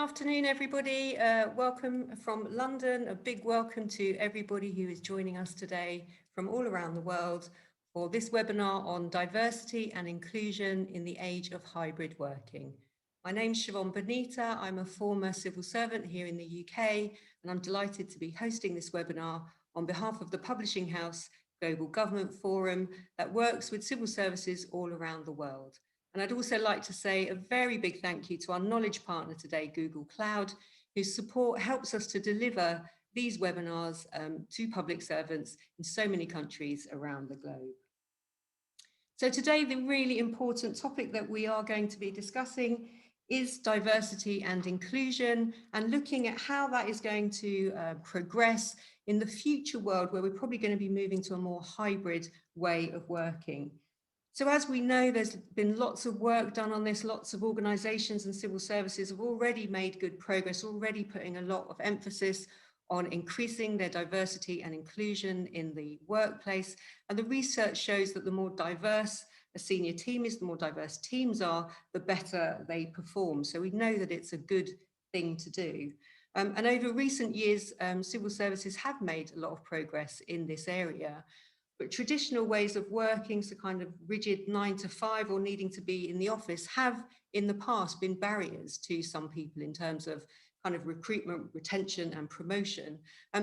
Afternoon, everybody. Welcome from London. A big welcome to everybody who is joining us today from all around the world for this webinar on diversity and inclusion in the age of hybrid working. My name's Siobhan Bonita. I'm a former civil servant here in the UK, and I'm delighted to be hosting this webinar on behalf of the publishing house Global Government Forum that works with civil services all around the world. And I'd also like to say a very big thank you to our knowledge partner today, Google Cloud, whose support helps us to deliver these webinars to public servants in so many countries around the globe. So today, the really important topic that we are going to be discussing is diversity and inclusion, and looking at how that is going to progress in the future world where we're probably going to be moving to a more hybrid way of working. So as we know, there's been lots of work done on this, lots of organisations and civil services have already made good progress, already putting a lot of emphasis on increasing their diversity and inclusion in the workplace. And the research shows that the more diverse a senior team is, the more diverse teams are, the better they perform. So we know that it's a good thing to do. And over recent years, civil services have made a lot of progress in this area. But traditional ways of working, so kind of rigid 9 to 5 or needing to be in the office, have in the past been barriers to some people in terms of kind of recruitment, retention and promotion,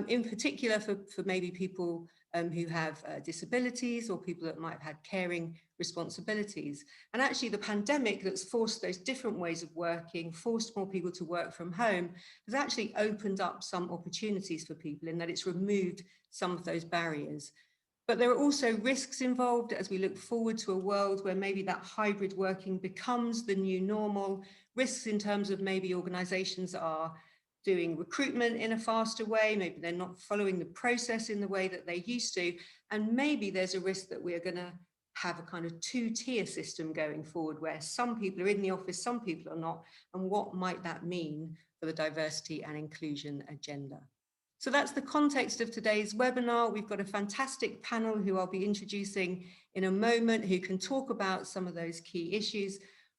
in particular for maybe people who have disabilities or people that might have had caring responsibilities. And actually the pandemic that's forced those different ways of working, forced more people to work from home, has actually opened up some opportunities for people in that it's removed some of those barriers. But there are also risks involved as we look forward to a world where maybe that hybrid working becomes the new normal. Risks in terms of maybe organisations are doing recruitment in a faster way, maybe they're not following the process in the way that they used to, and maybe there's a risk that we're going to have a kind of two-tier system going forward where some people are in the office, some people are not, and what might that mean for the diversity and inclusion agenda? So that's the context of today's webinar. We've got a fantastic panel who I'll be introducing in a moment who can talk about some of those key issues.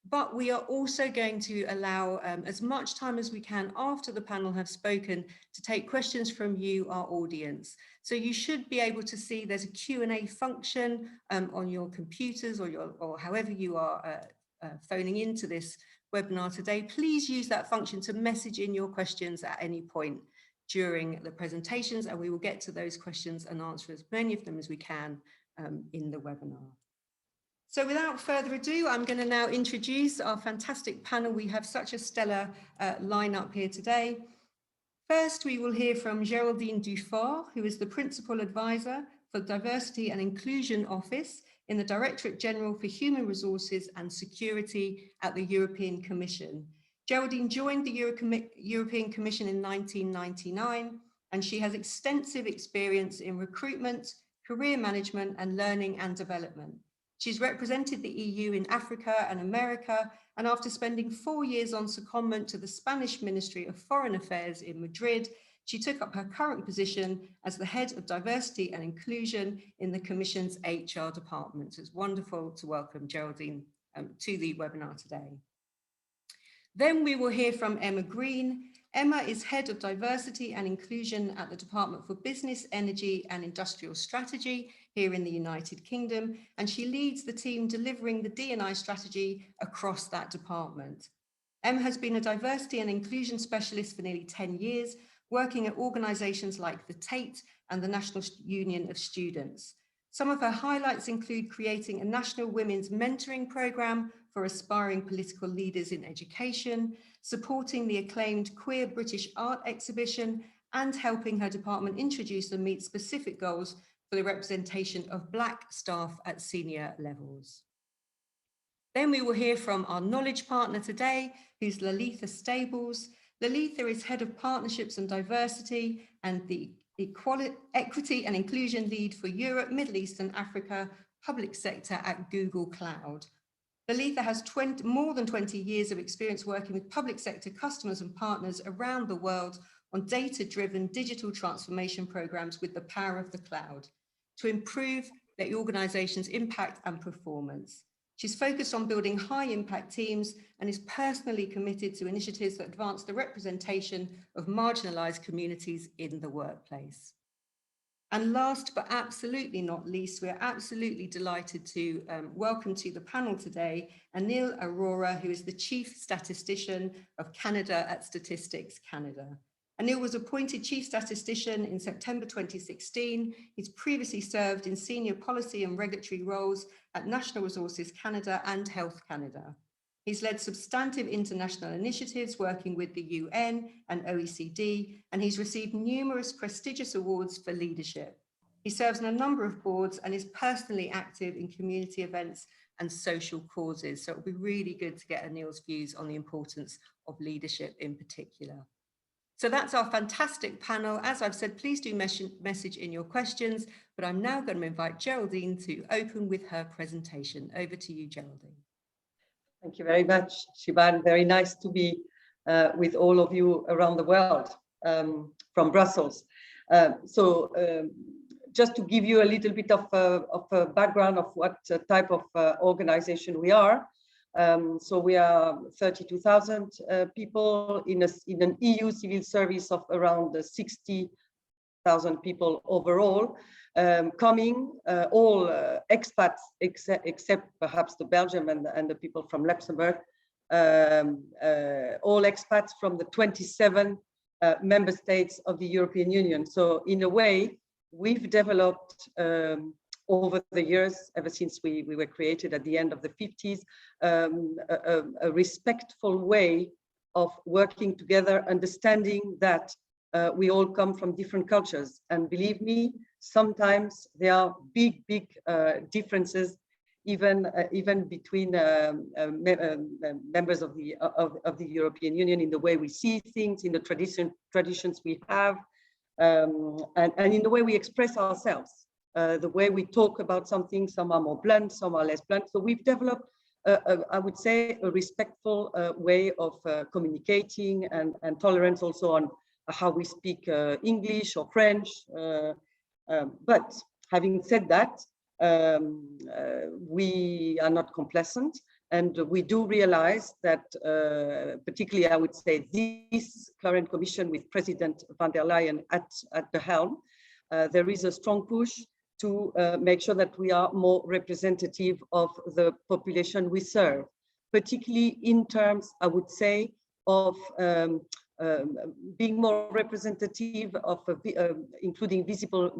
But we are also going to allow as much time as we can after the panel have spoken to take questions from you, our audience. So you should be able to see there's a Q&A function on your computers or however you are phoning into this webinar today. Please use that function to message in your questions at any point during the presentations, and we will get to those questions and answer as many of them as we can in the webinar. So without further ado, I'm going to now introduce our fantastic panel. We have such a stellar lineup here today. First, we will hear from Geraldine Dufort, who is the Principal Advisor for the Diversity and Inclusion Office in the Directorate General for Human Resources and Security at the European Commission. Geraldine joined the European Commission in 1999, and she has extensive experience in recruitment, career management, and learning and development. She's represented the EU in Africa and America, and after spending 4 years on secondment to the Spanish Ministry of Foreign Affairs in Madrid, she took up her current position as the Head of Diversity and Inclusion in the Commission's HR department. It's wonderful to welcome Geraldine to the webinar today. Then we will hear from Emma Green. Emma is Head of Diversity and Inclusion at the Department for Business, Energy and Industrial Strategy here in the United Kingdom, and she leads the team delivering the D&I strategy across that department. Emma has been a diversity and inclusion specialist for nearly 10 years, working at organisations like the Tate and the National Union of Students. Some of her highlights include creating a national women's mentoring programme for aspiring political leaders in education, supporting the acclaimed Queer British Art exhibition, and helping her department introduce and meet specific goals for the representation of Black staff at senior levels. Then we will hear from our knowledge partner today, who's Lalitha Stables. Lalitha is Head of Partnerships and Diversity and the Equity and Inclusion Lead for Europe, Middle East and Africa Public Sector at Google Cloud. Lalitha has more than 20 years of experience working with public sector customers and partners around the world on data-driven digital transformation programs with the power of the cloud to improve their organization's impact and performance. She's focused on building high-impact teams and is personally committed to initiatives that advance the representation of marginalised communities in the workplace. And last but absolutely not least, we're absolutely delighted to welcome to the panel today Anil Arora, who is the Chief Statistician of Canada at Statistics Canada. Anil was appointed Chief Statistician in September 2016. He's previously served in senior policy and regulatory roles at National Resources Canada and Health Canada. He's led substantive international initiatives working with the UN and OECD, and he's received numerous prestigious awards for leadership. He serves on a number of boards and is personally active in community events and social causes. So it'll be really good to get Anil's views on the importance of leadership in particular. So that's our fantastic panel. As I've said, please do message in your questions, but I'm now going to invite Geraldine to open with her presentation. Over to you, Geraldine. Thank you very much, Shiban. Very nice to be with all of you around the world from Brussels. Just to give you a little bit of a background of what type of organization we are. So we are 32,000 people in an EU civil service of around 60,000 people overall, coming all expats except perhaps the Belgium and the people from Luxembourg, all expats from the 27 member states of the European Union. So in a way, we've developed over the years, ever since we were created at the end of the 50s, a respectful way of working together, understanding that we all come from different cultures. And believe me, sometimes there are big differences, even between members of the European Union, in the way we see things, in the traditions we have, and in the way we express ourselves. The way we talk about something, some are more blunt, some are less blunt. So we've developed, I would say, a respectful way of communicating and tolerance also on how we speak English or French. But having said that, we are not complacent, and we do realize that, particularly, I would say, this current commission with President van der Leyen at the helm, there is a strong push to make sure that we are more representative of the population we serve, particularly in terms, I would say, of being more representative of including visible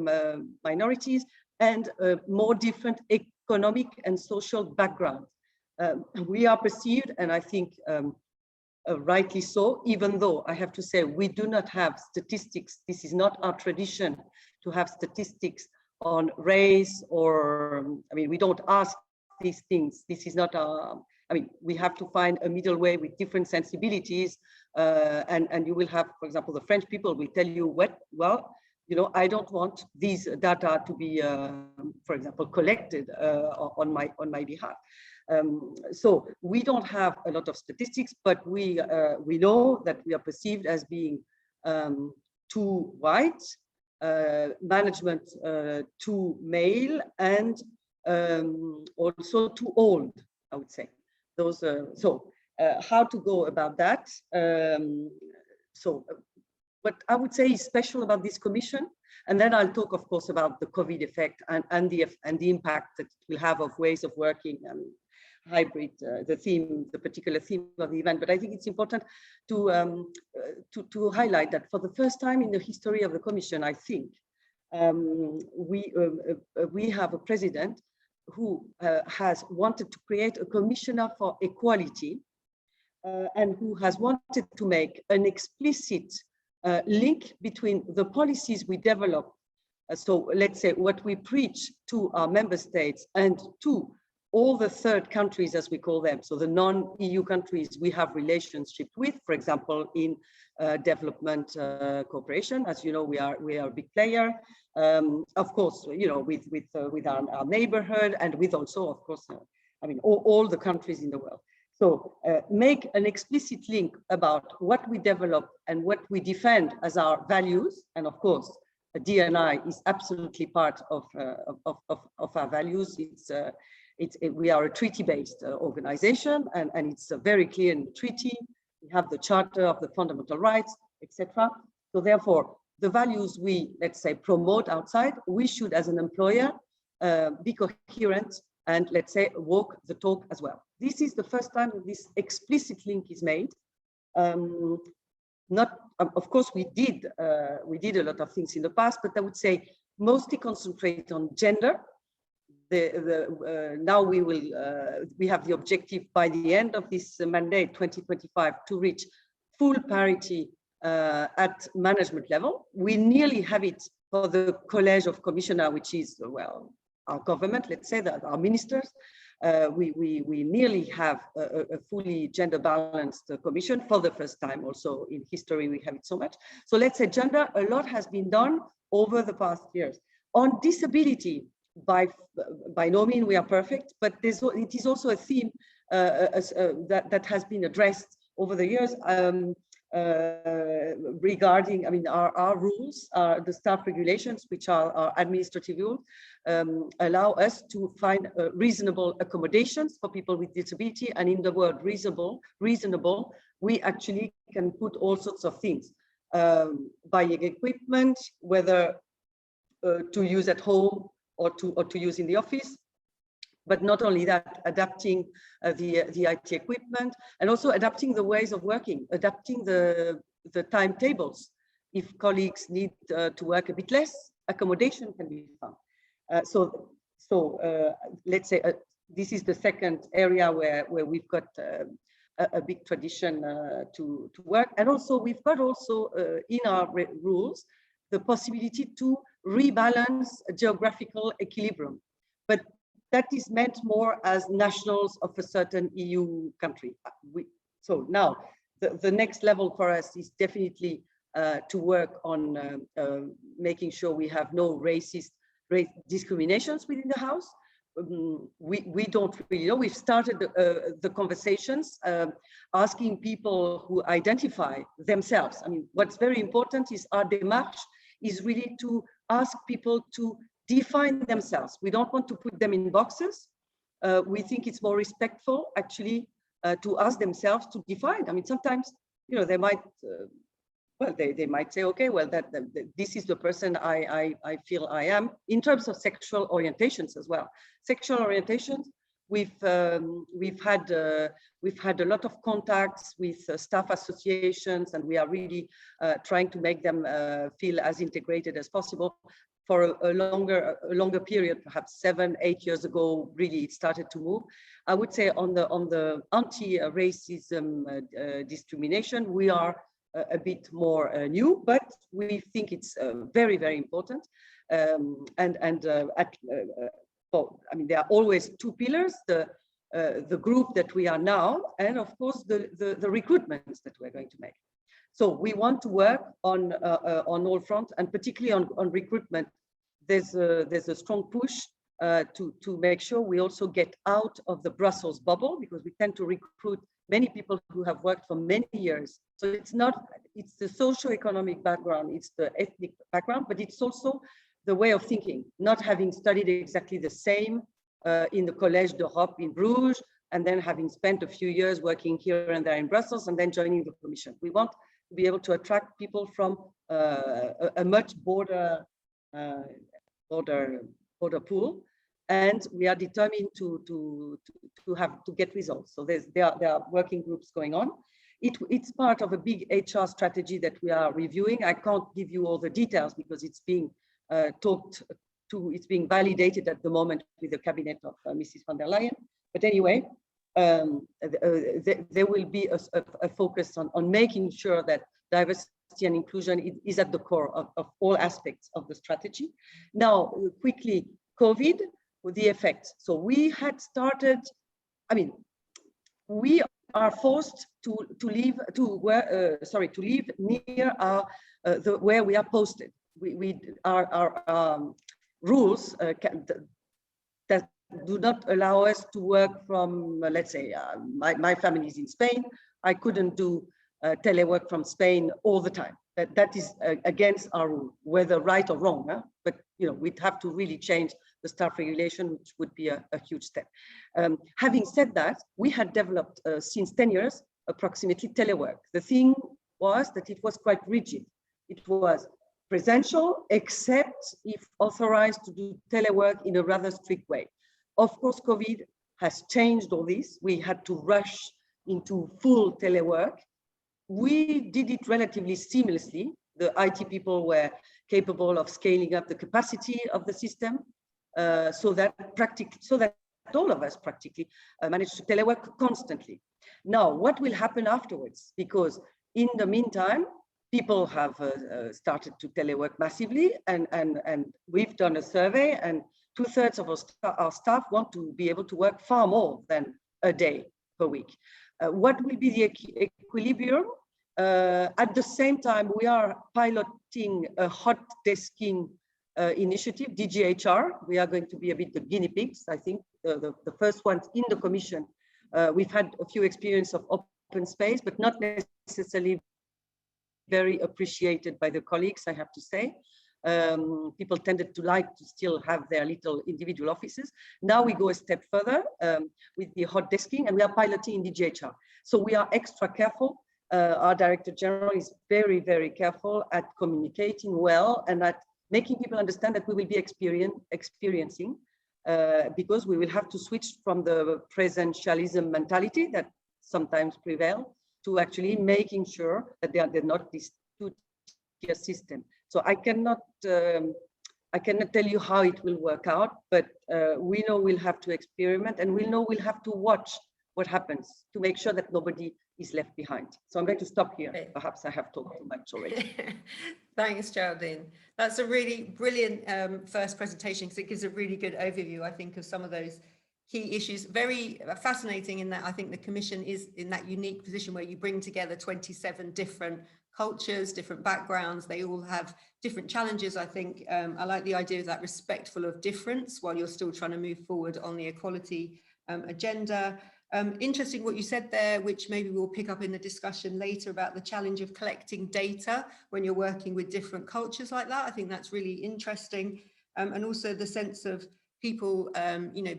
minorities and more different economic and social background. We are perceived, and I think rightly so, even though I have to say we do not have statistics. This is not our tradition to have statistics on race, or, I mean, we don't ask these things. This is not our, I mean, we have to find a middle way with different sensibilities. And you will have, for example, the French people will tell you, what, well, you know, I don't want these data to be, for example, collected on my behalf. So we don't have a lot of statistics, but we know that we are perceived as being too white, management too male, and also too old, I would say. Those how to go about that? What I would say is special about this commission, and then I'll talk, of course, about the COVID effect and the impact that it will have of ways of working and hybrid, the particular theme of the event. But I think it's important to highlight that for the first time in the history of the Commission, I think we have a president who has wanted to create a commissioner for equality, and who has wanted to make an explicit link between the policies we develop. So let's say what we preach to our member states and to all the third countries, as we call them, so the non-EU countries we have relationship with, for example, in development cooperation. As you know, we are a big player, of course, you know, with our neighborhood, and with also, of course, I mean, all the countries in the world. So make an explicit link about what we develop and what we defend as our values, and of course, DNI is absolutely part of our values. It's we are a treaty-based organization, and it's very clear in the treaty. We have the Charter of the Fundamental Rights, etc. So therefore, the values we, let's say, promote outside, we should, as an employer, be coherent and, let's say, walk the talk as well. This is the first time that this explicit link is made. Of course, we did a lot of things in the past, but I would say mostly concentrate on gender. Now we have the objective by the end of this mandate 2025 to reach full parity at management level. We nearly have it for the College of Commissioner, which is, well, our government, let's say that our ministers. We nearly have a fully gender balanced commission for the first time. Also in history, we have it so much. So let's say gender, a lot has been done over the past years. On disability, by no means we are perfect, but it is also a theme that has been addressed over the years regarding, I mean, our rules, the staff regulations, which are our administrative rules, allow us to find reasonable accommodations for people with disability. And in the word reasonable, we actually can put all sorts of things, buying equipment, whether to use at home or to use in the office. But not only that, adapting the IT equipment, and also adapting the ways of working, adapting the timetables. If colleagues need to work a bit less, accommodation can be found. So let's say this is the second area where we've got a big tradition to work. And also we've got also in our rules the possibility to rebalance a geographical equilibrium. But that is meant more as nationals of a certain EU country. So now the next level for us is definitely to work on making sure we have no race discriminations within the house. We don't really know. We've started the conversations asking people who identify themselves. I mean, what's very important is our démarche is really to ask people to define themselves. We don't want to put them in boxes. We think it's more respectful actually to ask themselves to define. I mean, sometimes, you know, they might, well, they might say, okay, well, this is the person I feel I am, in terms of sexual orientations as well. Sexual orientations, we've had a lot of contacts with staff associations, and we are really trying to make them feel as integrated as possible. For a longer period, perhaps 7-8 years ago, really it started to move. I would say on the anti-racism discrimination, we are a bit more new, but we think it's very, very important. I mean, there are always two pillars: the group that we are now, and of course the recruitments that we're going to make. So we want to work on all fronts, and particularly on recruitment. There's a strong push to make sure we also get out of the Brussels bubble, because we tend to recruit many people who have worked for many years. So it's the socio-economic background, it's the ethnic background, but it's also the way of thinking, not having studied exactly the same in the Collège d'Europe in Bruges, and then having spent a few years working here and there in Brussels, and then joining the Commission. We want to be able to attract people from a much broader pool, and we are determined to get results. So there are working groups going on. It's part of a big HR strategy that we are reviewing. I can't give you all the details because it's being talked to, it's being validated at the moment with the cabinet of Mrs. von der Leyen. But anyway, there will be a focus on making sure that diversity and inclusion is at the core of all aspects of the strategy. Now, quickly, COVID, with the effects. So we had started, I mean, we are forced to live near where we are posted. Our rules that do not allow us to work from, let's say, my family is in Spain. I couldn't do telework from Spain all the time. that is against our rule, whether right or wrong. Huh? But we'd have to really change the staff regulation, which would be a huge step. Having said that, we had developed since 10 years approximately telework. The thing was that it was quite rigid. It was presential, except if authorized to do telework in a rather strict way. Of course, COVID has changed all this. We had to rush into full telework. We did it relatively seamlessly. The IT people were capable of scaling up the capacity of the system, so that all of us practically managed to telework constantly. Now, what will happen afterwards? Because in the meantime, people have started to telework massively, and we've done a survey, and 2/3 of our staff want to be able to work far more than a day per week. What will be the equilibrium? At the same time, we are piloting a hot desking initiative, DGHR. We are going to be a bit the guinea pigs, I think, the first ones in the Commission. We've had a few experience of open space, but not necessarily very appreciated by the colleagues, I have to say. People tended to like to still have their little individual offices. Now we go a step further with the hot desking, and we are piloting in DGHR. So we are extra careful. Our Director General is very, very careful at communicating well and at making people understand that we will be experiencing because we will have to switch from the presentialism mentality that sometimes prevails to actually making sure that they're not this two-tier system. So I cannot tell you how it will work out, but we know we'll have to experiment, and we know we'll have to watch what happens to make sure that nobody is left behind. So I'm going to stop here. Perhaps I have talked too much already. Thanks, Geraldine. That's a really brilliant first presentation, because it gives a really good overview, I think, of some of those key issues. Very fascinating in that I think the Commission is in that unique position where you bring together 27 different cultures, different backgrounds. They all have different challenges, I think. I like the idea of that respectful of difference while you're still trying to move forward on the equality agenda. Interesting what you said there, which maybe we'll pick up in the discussion later, about the challenge of collecting data when you're working with different cultures like that. I think that's really interesting. And also the sense of people,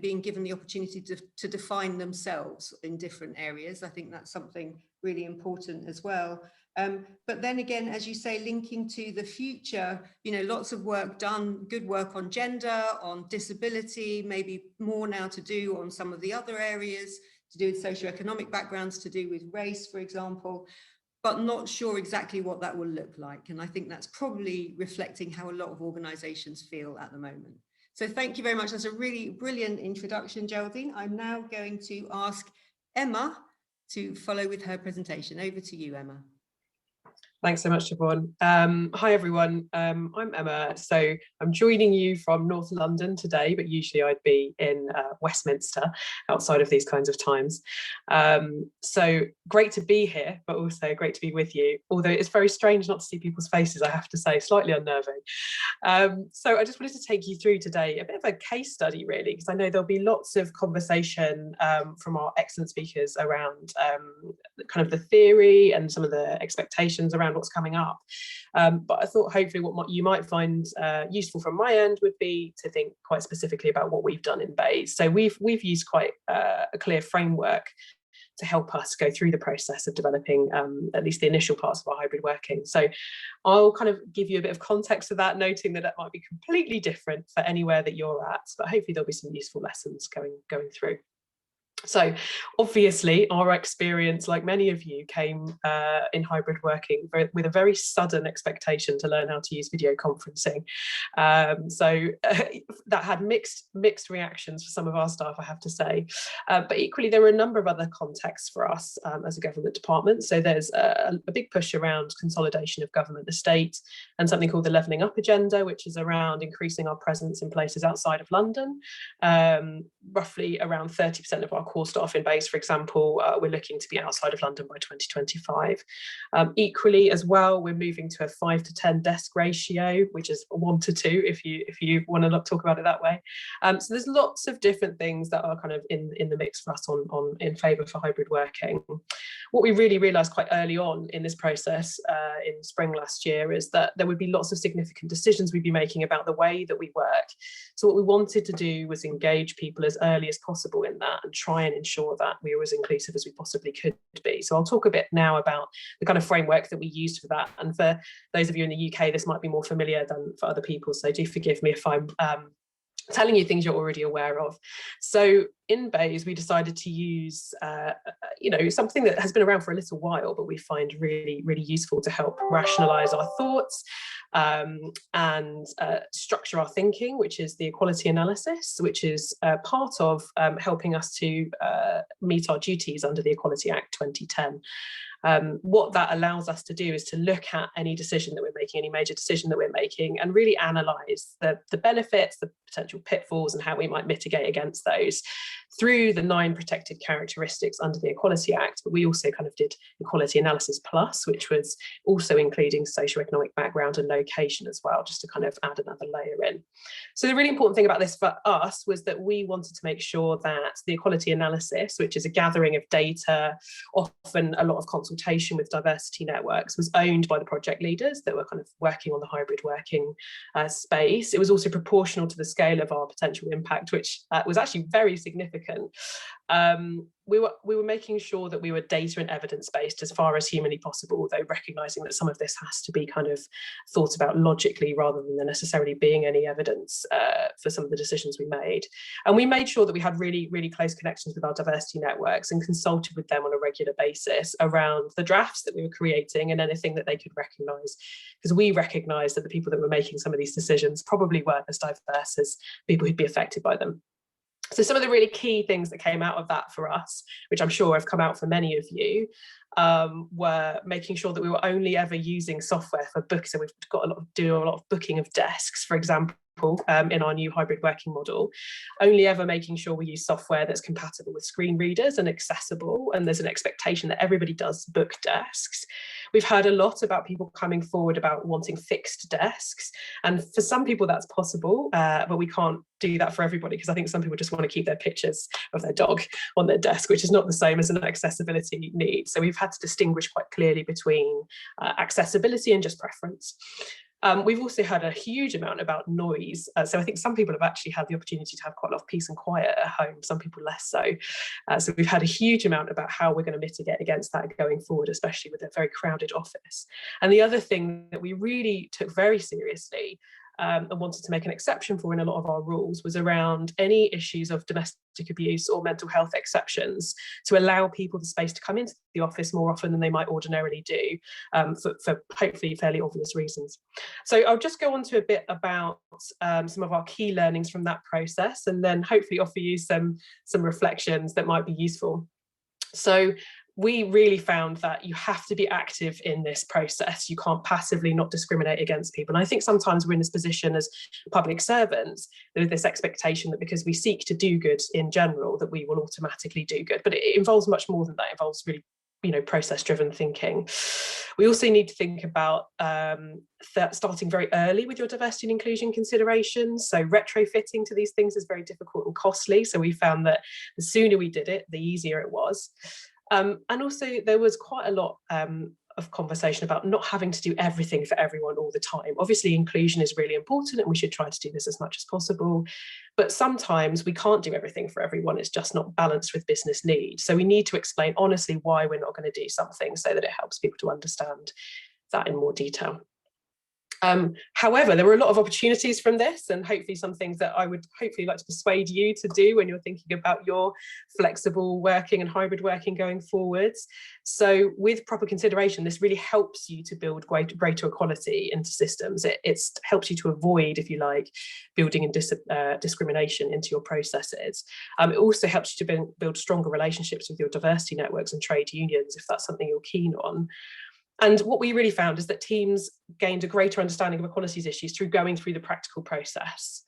being given the opportunity to define themselves in different areas. I think that's something really important as well. But then again, as you say, linking to the future, lots of work done, good work on gender, on disability, maybe more now to do on some of the other areas, to do with socioeconomic backgrounds, to do with race, for example, but not sure exactly what that will look like. And I think that's probably reflecting how a lot of organisations feel at the moment. So thank you very much. That's a really brilliant introduction, Geraldine. I'm now going to ask Emma to follow with her presentation. Over to you, Emma. Thanks so much, Siobhan. Hi, everyone. I'm Emma. So I'm joining you from North London today, but usually I'd be in Westminster outside of these kinds of times. So great to be here, but also great to be with you. Although it's very strange not to see people's faces, I have to say, slightly unnerving. So I just wanted to take you through today a bit of a case study, really, because I know there'll be lots of conversation from our excellent speakers around kind of the theory and some of the expectations around what's coming up. But I thought hopefully what you might find useful from my end would be to think quite specifically about what we've done in BAYS. So we've used quite a clear framework to help us go through the process of developing at least the initial parts of our hybrid working. So I'll kind of give you a bit of context to that, noting that that might be completely different for anywhere that you're at, but hopefully there'll be some useful lessons going through. So obviously our experience, like many of you, came in hybrid working with a very sudden expectation to learn how to use video conferencing. So that had mixed reactions for some of our staff, I have to say. But equally, there were a number of other contexts for us as a government department. So there's a big push around consolidation of government estate and something called the Levelling Up Agenda, which is around increasing our presence in places outside of London. Roughly around 30% of our core staff in base, for example, we're looking to be outside of London by 2025. Equally as well, we're moving to a 5 to 10 desk ratio, which is 1 to 2 if you want to talk about it that way. So there's lots of different things that are kind of in the mix for us in favour for hybrid working. What we really realised quite early on in this process in spring last year is that there would be lots of significant decisions we'd be making about the way that we work. So what we wanted to do was engage people as early as possible in that and try and ensure that we were as inclusive as we possibly could be. So I'll talk a bit now about the kind of framework that we used for that. And for those of you in the UK, this might be more familiar than for other people. So do forgive me if I'm telling you things you're already aware of. So in Bays, we decided to use, something that has been around for a little while, but we find really, really useful to help rationalise our thoughts and structure our thinking, which is the equality analysis, which is part of helping us to meet our duties under the Equality Act 2010. What that allows us to do is to look at any decision that we're making, any major decision that we're making, and really analyse the benefits, the potential pitfalls, and how we might mitigate against those through the 9 protected characteristics under the Equality Act. But we also kind of did Equality Analysis Plus, which was also including socioeconomic background and location as well, just to kind of add another layer in. So the really important thing about this for us was that we wanted to make sure that the equality analysis, which is a gathering of data, often a lot of consultation with diversity networks, was owned by the project leaders that were kind of working on the hybrid working space. It was also proportional to the scale of our potential impact, which was actually very significant. We were making sure that we were data and evidence based as far as humanly possible, although recognising that some of this has to be kind of thought about logically rather than there necessarily being any evidence for some of the decisions we made. And we made sure that we had really, really close connections with our diversity networks and consulted with them on a regular basis around the drafts that we were creating and anything that they could recognise, because we recognised that the people that were making some of these decisions probably weren't as diverse as people who'd be affected by them. So some of the really key things that came out of that for us, which I'm sure have come out for many of you, were making sure that we were only ever using software for books. So we've got do a lot of booking of desks, for example, in our new hybrid working model, only ever making sure we use software that's compatible with screen readers and accessible. And there's an expectation that everybody does book desks. We've heard a lot about people coming forward about wanting fixed desks. And for some people that's possible, but we can't do that for everybody, because I think some people just want to keep their pictures of their dog on their desk, which is not the same as an accessibility need. So we've had to distinguish quite clearly between accessibility and just preference. We've also had a huge amount about noise. So I think some people have actually had the opportunity to have quite a lot of peace and quiet at home, some people less so. So we've had a huge amount about how we're going to mitigate against that going forward, especially with a very crowded office. And the other thing that we really took very seriously and wanted to make an exception for in a lot of our rules was around any issues of domestic abuse or mental health exceptions, to allow people the space to come into the office more often than they might ordinarily do, for hopefully fairly obvious reasons. So I'll just go on to a bit about some of our key learnings from that process, and then hopefully offer you some reflections that might be useful. So we really found that you have to be active in this process. You can't passively not discriminate against people. And I think sometimes we're in this position as public servants, with this expectation that because we seek to do good in general, that we will automatically do good. But it involves much more than that. It involves really, process-driven thinking. We also need to think about starting very early with your diversity and inclusion considerations. So retrofitting to these things is very difficult and costly. So we found that the sooner we did it, the easier it was. And also there was quite a lot of conversation about not having to do everything for everyone all the time. Obviously, inclusion is really important and we should try to do this as much as possible. But sometimes we can't do everything for everyone. It's just not balanced with business needs. So we need to explain honestly why we're not going to do something, so that it helps people to understand that in more detail. However, there were a lot of opportunities from this, and hopefully some things that I would hopefully like to persuade you to do when you're thinking about your flexible working and hybrid working going forwards. So with proper consideration, this really helps you to build greater equality into systems. It helps you to avoid, if you like, building and discrimination into your processes. It also helps you to build stronger relationships with your diversity networks and trade unions, if that's something you're keen on. And what we really found is that teams gained a greater understanding of equalities issues through going through the practical process.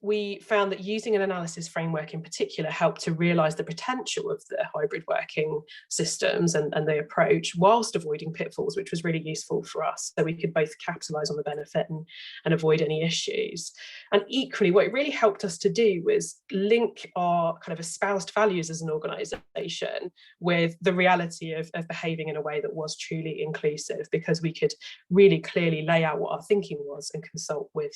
we found that using an analysis framework in particular helped to realise the potential of the hybrid working systems and the approach, whilst avoiding pitfalls, which was really useful for us. So we could both capitalise on the benefit and avoid any issues. And equally, what it really helped us to do was link our kind of espoused values as an organisation with the reality of behaving in a way that was truly inclusive, because we could really clearly lay out what our thinking was and consult with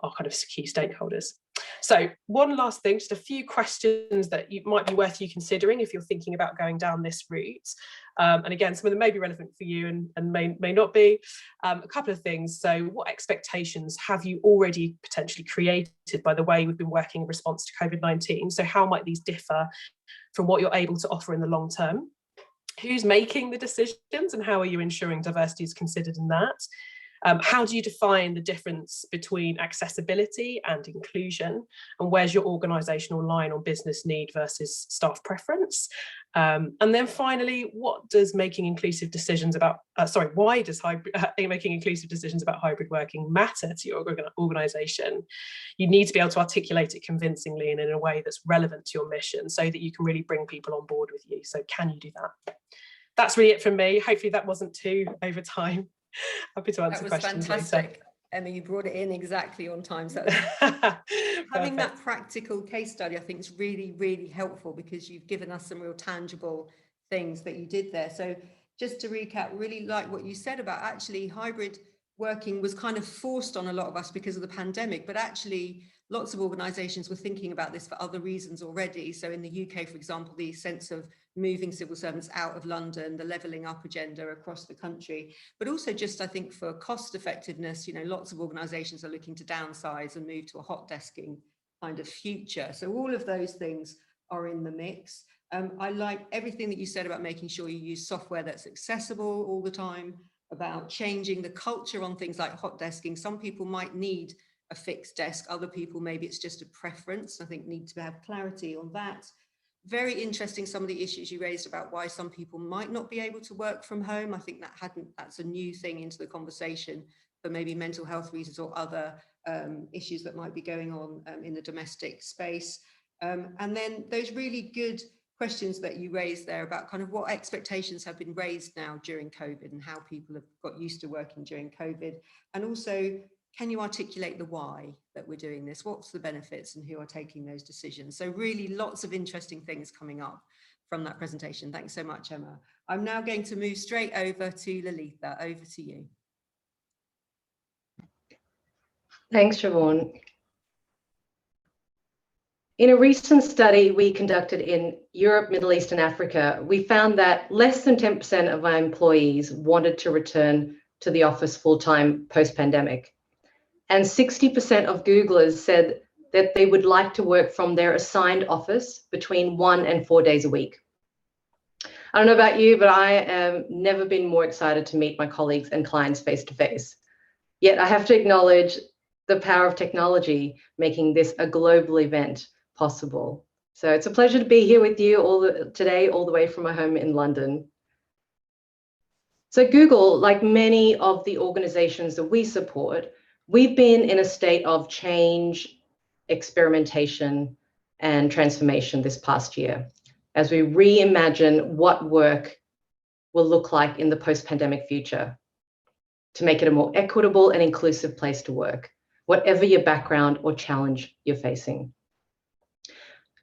our kind of key stakeholders. So one last thing, just a few questions that might be worth you considering if you're thinking about going down this route. And again, some of them may be relevant for you and may not be. A couple of things. So what expectations have you already potentially created by the way we've been working in response to COVID-19? So how might these differ from what you're able to offer in the long term? Who's making the decisions and how are you ensuring diversity is considered in that? How do you define the difference between accessibility and inclusion? And where's your organisational line on business need versus staff preference? And then finally, what does making inclusive decisions about, why does making inclusive decisions about hybrid working matter to your organisation? You need to be able to articulate it convincingly and in a way that's relevant to your mission so that you can really bring people on board with you. So can you do that? That's really it from me. Hopefully that wasn't too over time. Happy to answer questions. That was fantastic. Later. Emma, you brought it in exactly on time. So having that practical case study, I think is really, really helpful because you've given us some real tangible things that you did there. So just to recap, really like what you said about actually hybrid working was kind of forced on a lot of us because of the pandemic, but actually lots of organisations were thinking about this for other reasons already. So in the UK, for example, the sense of moving civil servants out of London, the levelling up agenda across the country, but also just I think for cost effectiveness, you know, lots of organisations are looking to downsize and move to a hot desking kind of future. So all of those things are in the mix. I like everything that you said about making sure you use software that's accessible all the time, about changing the culture on things like hot desking. Some people might need a fixed desk, other people maybe it's just a preference. I think need to have clarity on that. Very interesting some of the issues you raised about why some people might not be able to work from home. I think that's a new thing into the conversation for maybe mental health reasons or other issues that might be going on in the domestic space. And then those really good questions that you raised there about kind of what expectations have been raised now during COVID and how people have got used to working during COVID. And also, can you articulate the why that we're doing this? What's the benefits and who are taking those decisions? So really lots of interesting things coming up from that presentation. Thanks so much, Emma. I'm now going to move straight over to Lalitha. Over to you. Thanks, Siobhan. In a recent study we conducted in Europe, Middle East and Africa, we found that less than 10% of our employees wanted to return to the office full-time post-pandemic. And 60% of Googlers said that they would like to work from their assigned office between 1 and 4 days a week. I don't know about you, but I have never been more excited to meet my colleagues and clients face-to-face. Yet I have to acknowledge the power of technology making this a global event possible. So it's a pleasure to be here with you today, all the way from my home in London. So Google, like many of the organizations that we support, we've been in a state of change, experimentation, and transformation this past year as we reimagine what work will look like in the post-pandemic future to make it a more equitable and inclusive place to work, whatever your background or challenge you're facing.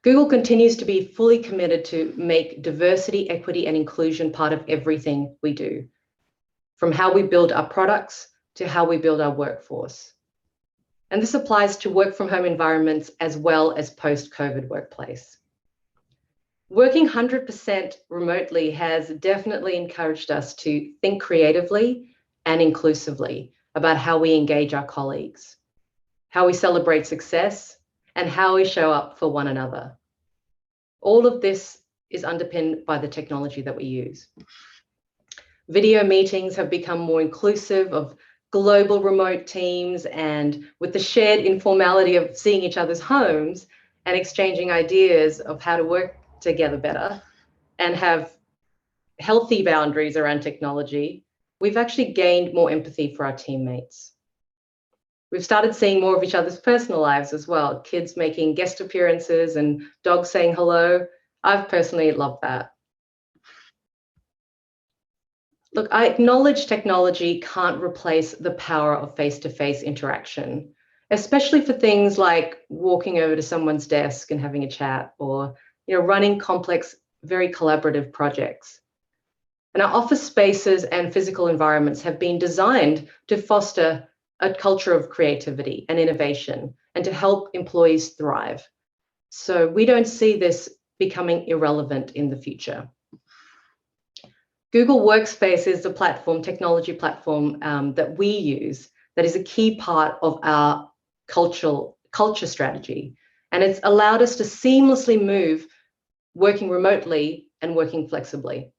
Google continues to be fully committed to make diversity, equity, and inclusion part of everything we do, from how we build our products to how we build our workforce. And this applies to work from home environments as well as post-COVID workplace. Working 100% remotely has definitely encouraged us to think creatively and inclusively about how we engage our colleagues, how we celebrate success, and how we show up for one another. All of this is underpinned by the technology that we use. Video meetings have become more inclusive of global remote teams, and with the shared informality of seeing each other's homes and exchanging ideas of how to work together better and have healthy boundaries around technology, we've actually gained more empathy for our teammates. We've started seeing more of each other's personal lives as well. Kids making guest appearances and dogs saying hello. I've personally loved that. Look, I acknowledge technology can't replace the power of face-to-face interaction, especially for things like walking over to someone's desk and having a chat, or running complex, very collaborative projects. And our office spaces and physical environments have been designed to foster a culture of creativity and innovation and to help employees thrive. So we don't see this becoming irrelevant in the future. Google Workspace is the platform, technology platform that we use that is a key part of our culture strategy. And it's allowed us to seamlessly move working remotely and working flexibly.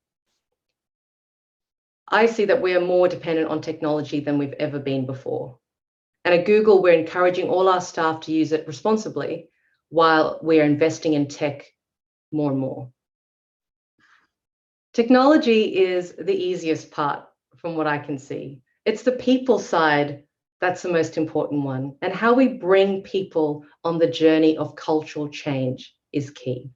I see that we are more dependent on technology than we've ever been before. And at Google, we're encouraging all our staff to use it responsibly while we're investing in tech more and more. Technology is the easiest part from what I can see. It's the people side that's the most important one. And how we bring people on the journey of cultural change is key.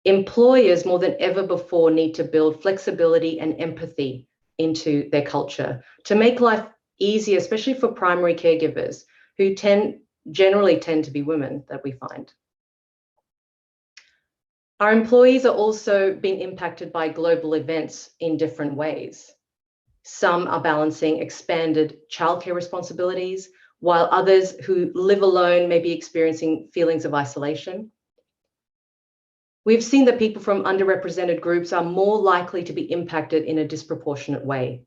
Employers more than ever before need to build flexibility and empathy into their culture to make life easier, especially for primary caregivers who generally tend to be women that we find. Our employees are also being impacted by global events in different ways. Some are balancing expanded childcare responsibilities, while others who live alone may be experiencing feelings of isolation. We've seen that people from underrepresented groups are more likely to be impacted in a disproportionate way.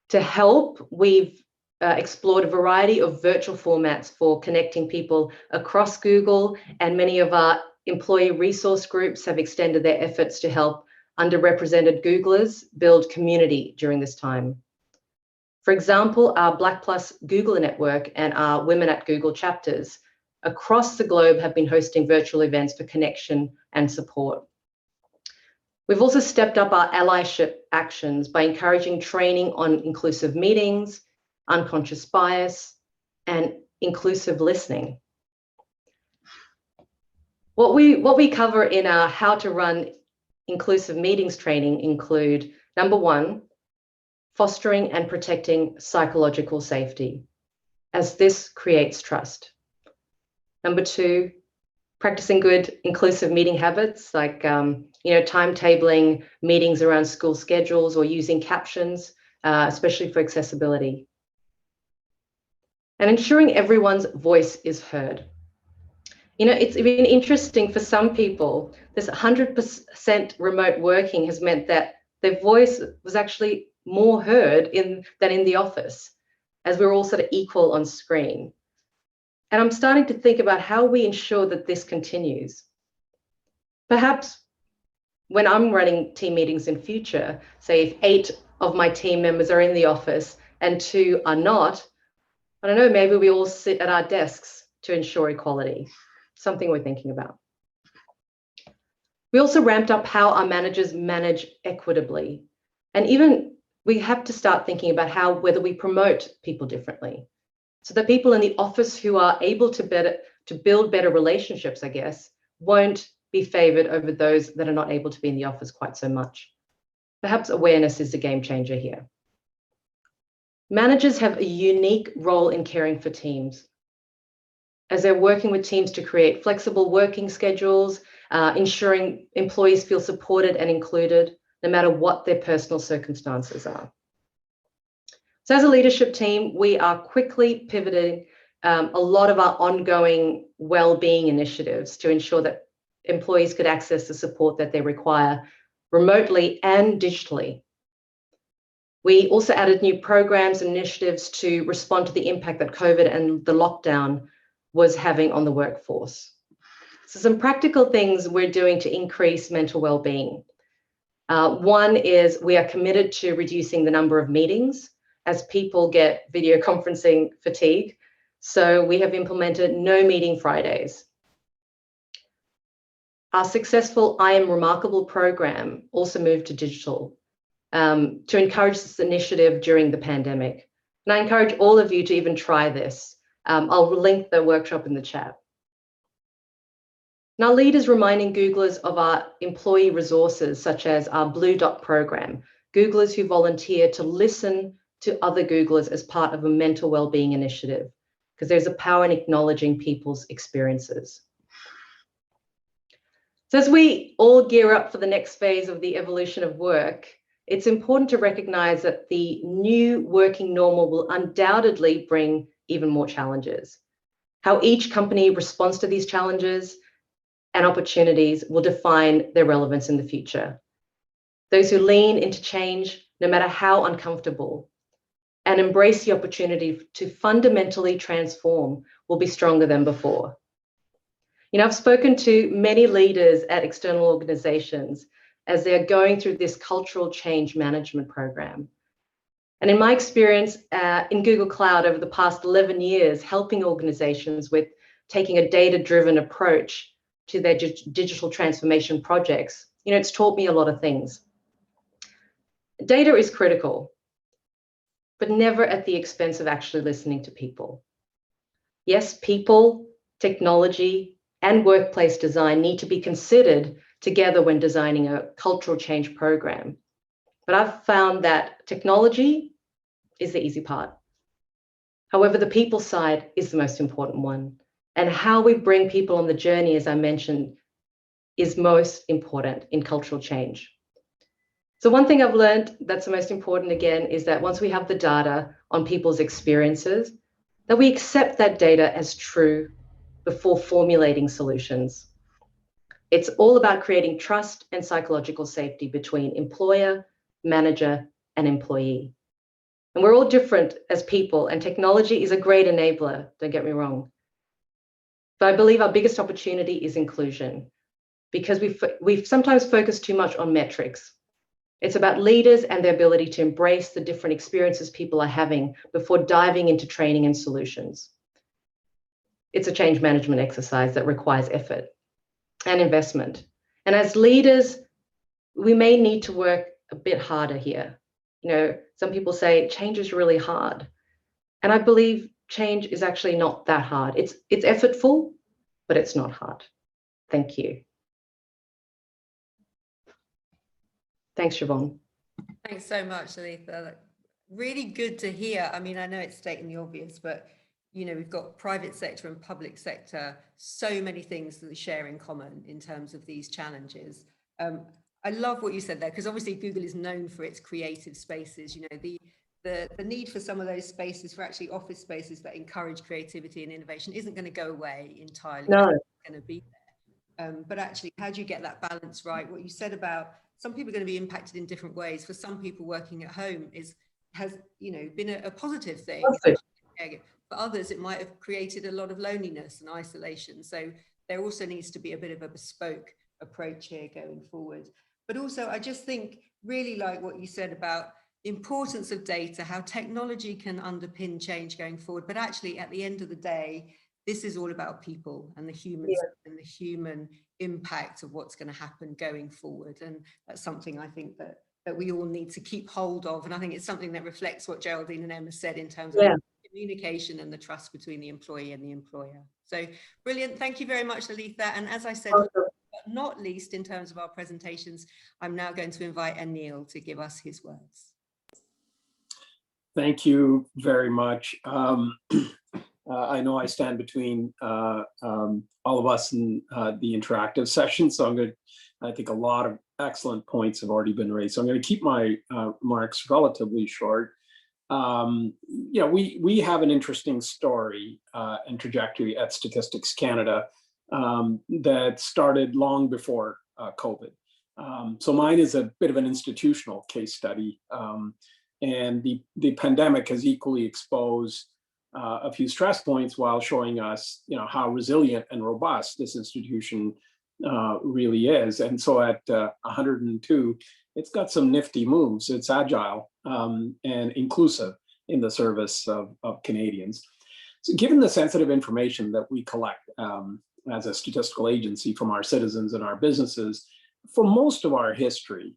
To help, we've explored a variety of virtual formats for connecting people across Google, and many of our employee resource groups have extended their efforts to help underrepresented Googlers build community during this time. For example, our Black Plus Google network and our Women at Google chapters across the globe have been hosting virtual events for connection and support. We've also stepped up our allyship actions by encouraging training on inclusive meetings, unconscious bias, and inclusive listening. What we cover in our How to Run Inclusive Meetings training include, number one, fostering and protecting psychological safety, as this creates trust. Number two, practicing good inclusive meeting habits like timetabling meetings around school schedules or using captions, especially for accessibility. And ensuring everyone's voice is heard. It's been interesting for some people, this 100% remote working has meant that their voice was actually more heard than in the office, as we're all sort of equal on screen. And I'm starting to think about how we ensure that this continues. Perhaps when I'm running team meetings in future, say if 8 of my team members are in the office and 2 are not, I don't know, maybe we all sit at our desks to ensure equality. Something we're thinking about. We also ramped up how our managers manage equitably. And even we have to start thinking about whether we promote people differently. So the people in the office who are able to build better relationships, I guess, won't be favored over those that are not able to be in the office quite so much. Perhaps awareness is a game changer here. Managers have a unique role in caring for teams, as they're working with teams to create flexible working schedules, ensuring employees feel supported and included, no matter what their personal circumstances are. So as a leadership team, we are quickly pivoting a lot of our ongoing well-being initiatives to ensure that employees could access the support that they require remotely and digitally. We also added new programs and initiatives to respond to the impact that COVID and the lockdown was having on the workforce. So some practical things we're doing to increase mental well-being. One is we are committed to reducing the number of meetings as people get video conferencing fatigue. So we have implemented no meeting Fridays. Our successful I Am Remarkable program also moved to digital to encourage this initiative during the pandemic. And I encourage all of you to even try this. I'll link the workshop in the chat. Now, leaders reminding Googlers of our employee resources, such as our Blue Dot program, Googlers who volunteer to listen to other Googlers as part of a mental wellbeing initiative, because there's a power in acknowledging people's experiences. So as we all gear up for the next phase of the evolution of work, it's important to recognize that the new working normal will undoubtedly bring even more challenges. How each company responds to these challenges and opportunities will define their relevance in the future. Those who lean into change, no matter how uncomfortable, and embrace the opportunity to fundamentally transform will be stronger than before. You know, I've spoken to many leaders at external organizations as they're going through this cultural change management program. And in my experience in Google Cloud over the past 11 years, helping organizations with taking a data-driven approach to their digital transformation projects, you know, it's taught me a lot of things. Data is critical, but never at the expense of actually listening to people. Yes, people, technology, and workplace design need to be considered together when designing a cultural change program. But I've found that technology is the easy part. However, the people side is the most important one. And how we bring people on the journey, as I mentioned, is most important in cultural change. So one thing I've learned that's the most important, again, is that once we have the data on people's experiences, that we accept that data as true before formulating solutions. It's all about creating trust and psychological safety between employer, manager, and employee. And we're all different as people, and technology is a great enabler, don't get me wrong. But I believe our biggest opportunity is inclusion, because we've sometimes focused too much on metrics. It's about leaders and their ability to embrace the different experiences people are having before diving into training and solutions. It's a change management exercise that requires effort and investment. And as leaders, we may need to work a bit harder here. You know, some people say change is really hard. And I believe change is actually not that hard. It's effortful, but it's not hard. Thank you. Thanks, Siobhan. Thanks so much, Aletha. Really good to hear. I mean, I know it's stating the obvious, but you know, we've got private sector and public sector, so many things that they share in common in terms of these challenges. I love what you said there, because obviously Google is known for its creative spaces. You know, the need for some of those spaces, for actually office spaces that encourage creativity and innovation, isn't going to go away entirely. No. It's going to be there. But actually, how do you get that balance right? What you said about some people are going to be impacted in different ways. For some people, working at home has you know, been a positive thing. For others, it might have created a lot of loneliness and isolation. So there also needs to be a bit of a bespoke approach here going forward. But also, I just think really like what you said about the importance of data, how technology can underpin change going forward. But actually, at the end of the day, this is all about people and the humans and the human impact of what's going to happen going forward. And that's something I think that we all need to keep hold of. And I think it's something that reflects what Geraldine and Emma said in terms of communication and the trust between the employee and the employer. So brilliant. Thank you very much, Aletha. And as I said, but not least in terms of our presentations, I'm now going to invite Anil to give us his words. Thank you very much. I know I stand between all of us and the interactive session, so I think a lot of excellent points have already been raised. So I'm going to keep my remarks relatively short. You know, we have an interesting story and trajectory at Statistics Canada that started long before COVID. So mine is a bit of an institutional case study, and the pandemic has equally exposed a few stress points while showing us, you know, how resilient and robust this institution really is. And so at 102, it's got some nifty moves. It's agile and inclusive in the service of Canadians. So given the sensitive information that we collect as a statistical agency from our citizens and our businesses, for most of our history,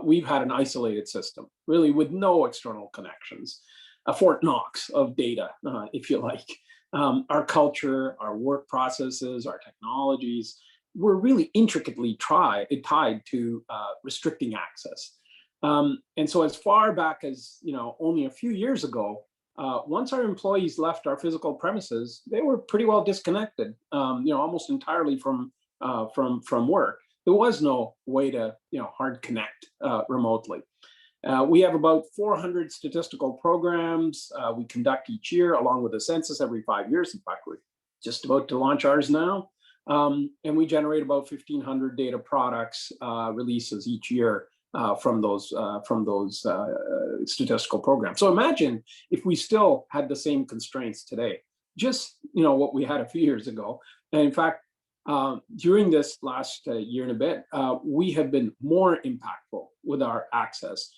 we've had an isolated system, really with no external connections. a Fort Knox of data, if you like. Our culture, our work processes, our technologies were really intricately tied to restricting access. And so as far back as only a few years ago, once our employees left our physical premises, they were pretty well disconnected, almost entirely from work. There was no way to hard connect remotely. We have about 400 statistical programs we conduct each year, along with a census every 5 years. In fact, we're just about to launch ours now. And we generate about 1,500 data products releases each year from those statistical programs. So imagine if we still had the same constraints today, just what we had a few years ago. And in fact, during this last year and a bit, we have been more impactful with our access.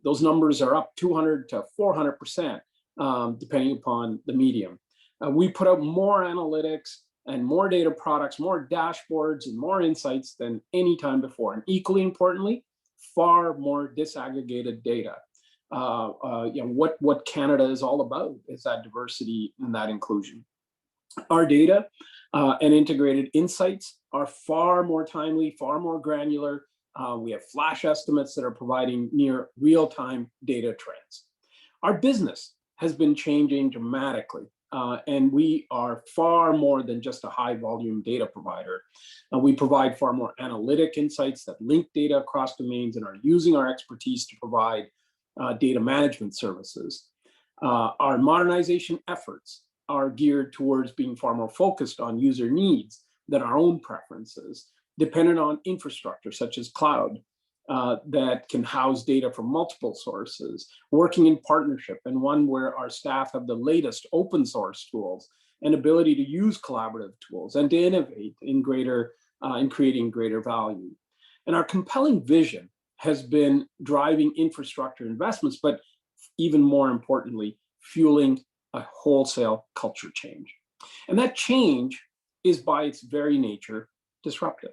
Those numbers are up 200 to 400%, depending upon the medium. We put out more analytics and more data products, more dashboards and more insights than any time before. And equally importantly, far more disaggregated data. What Canada is all about is that diversity and that inclusion. Our data and integrated insights are far more timely, far more granular. We have flash estimates that are providing near real-time data trends. Our business has been changing dramatically, and we are far more than just a high-volume data provider. We provide far more analytic insights that link data across domains and are using our expertise to provide data management services. Our modernization efforts are geared towards being far more focused on user needs than our own preferences, dependent on infrastructure such as cloud that can house data from multiple sources, working in partnership, and one where our staff have the latest open source tools and ability to use collaborative tools and to innovate in creating greater value. And our compelling vision has been driving infrastructure investments, but even more importantly, fueling a wholesale culture change. And that change is by its very nature disruptive.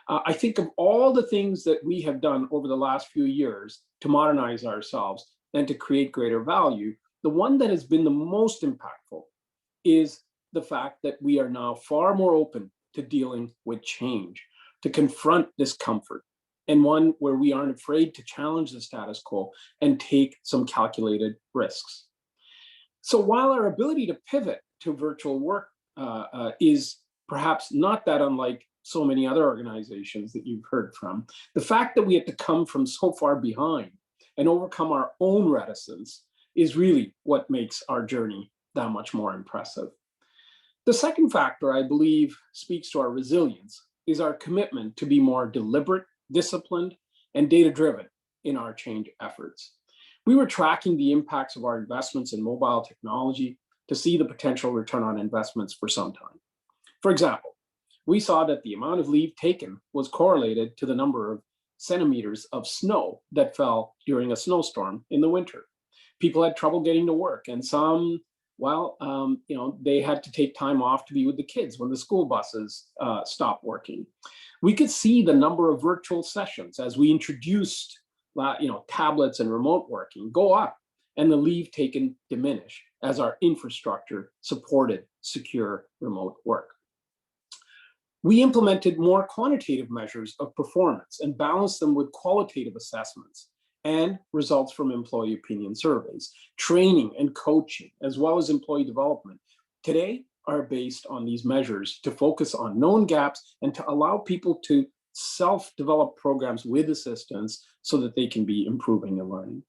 I think of all the things that we have done over the last few years to modernize ourselves and to create greater value, the one that has been the most impactful is the fact that we are now far more open to dealing with change, to confront discomfort, and one where we aren't afraid to challenge the status quo and take some calculated risks. So while our ability to pivot to virtual work is perhaps not that unlike so many other organizations that you've heard from, the fact that we had to come from so far behind and overcome our own reticence is really what makes our journey that much more impressive. The second factor, I believe, speaks to our resilience is our commitment to be more deliberate, disciplined, and data-driven in our change efforts. We were tracking the impacts of our investments in mobile technology to see the potential return on investments for some time. For example, we saw that the amount of leave taken was correlated to the number of centimeters of snow that fell during a snowstorm in the winter. People had trouble getting to work, and some, they had to take time off to be with the kids when the school buses stopped working. We could see the number of virtual sessions as we introduced tablets and remote working go up, and the leave taken diminish as our infrastructure supported secure remote work. We implemented more quantitative measures of performance and balanced them with qualitative assessments and results from employee opinion surveys. Training and coaching, as well as employee development, today are based on these measures to focus on known gaps and to allow people to self-develop programs with assistance so that they can be improving and learning.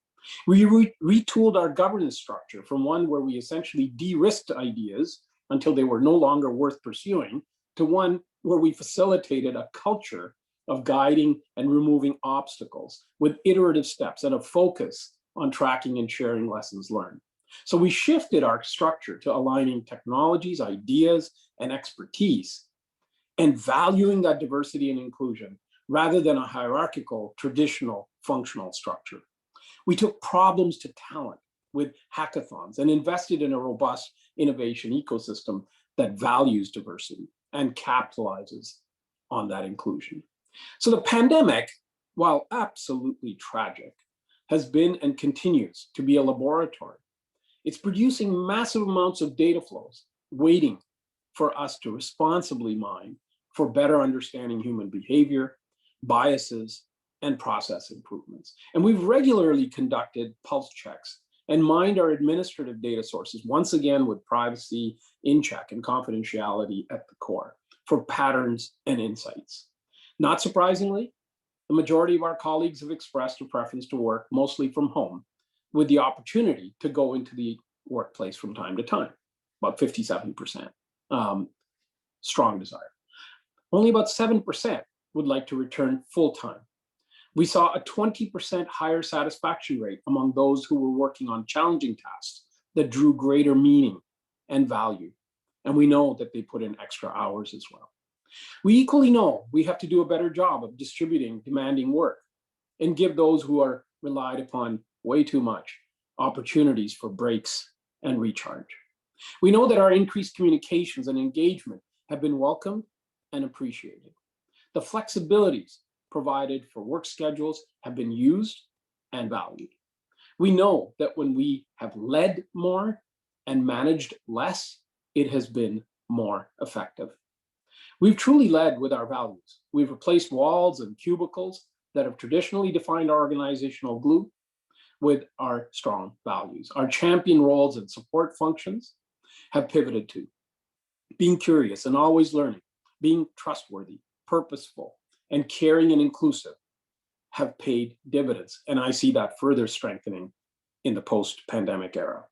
We retooled our governance structure from one where we essentially de-risked ideas until they were no longer worth pursuing to one where we facilitated a culture of guiding and removing obstacles with iterative steps and a focus on tracking and sharing lessons learned. So we shifted our structure to aligning technologies, ideas, and expertise and valuing that diversity and inclusion rather than a hierarchical, traditional, functional structure. We took problems to talent with hackathons and invested in a robust innovation ecosystem that values diversity and capitalizes on that inclusion. So the pandemic, while absolutely tragic, has been and continues to be a laboratory It's producing massive amounts of data flows, waiting for us to responsibly mine for better understanding human behavior, biases, and process improvements. And we've regularly conducted pulse checks and mined our administrative data sources, once again with privacy in check and confidentiality at the core, for patterns and insights. Not surprisingly, the majority of our colleagues have expressed a preference to work mostly from home, with the opportunity to go into the workplace from time to time, about 57%. Strong desire. Only about 7% would like to return full-time. We saw a 20% higher satisfaction rate among those who were working on challenging tasks that drew greater meaning and value. And we know that they put in extra hours as well. We equally know we have to do a better job of distributing demanding work and give those who are relied upon way too much opportunities for breaks and recharge. We know that our increased communications and engagement have been welcomed and appreciated. The flexibilities provided for work schedules have been used and valued. We know that when we have led more and managed less, it has been more effective. We've truly led with our values. We've replaced walls and cubicles that have traditionally defined our organizational glue with our strong values. Our champion roles and support functions have pivoted to being curious and always learning, being trustworthy, purposeful, and caring and inclusive have paid dividends. And I see that further strengthening in the post-pandemic era.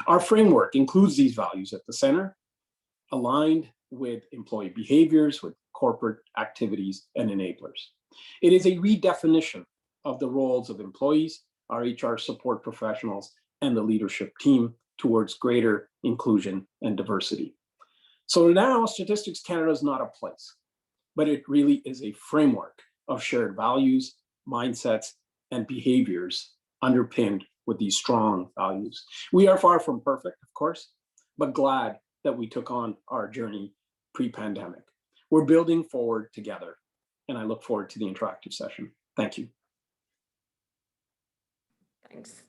Our framework includes these values at the center, aligned with employee behaviors, with corporate activities and enablers. It is a redefinition of the roles of employees, our HR support professionals, and the leadership team towards greater inclusion and diversity. So now Statistics Canada is not a place, but it really is a framework of shared values, mindsets, and behaviors underpinned with these strong values. We are far from perfect, of course, but glad that we took on our journey pre-pandemic. We're building forward together, and I look forward to the interactive session. Thank you.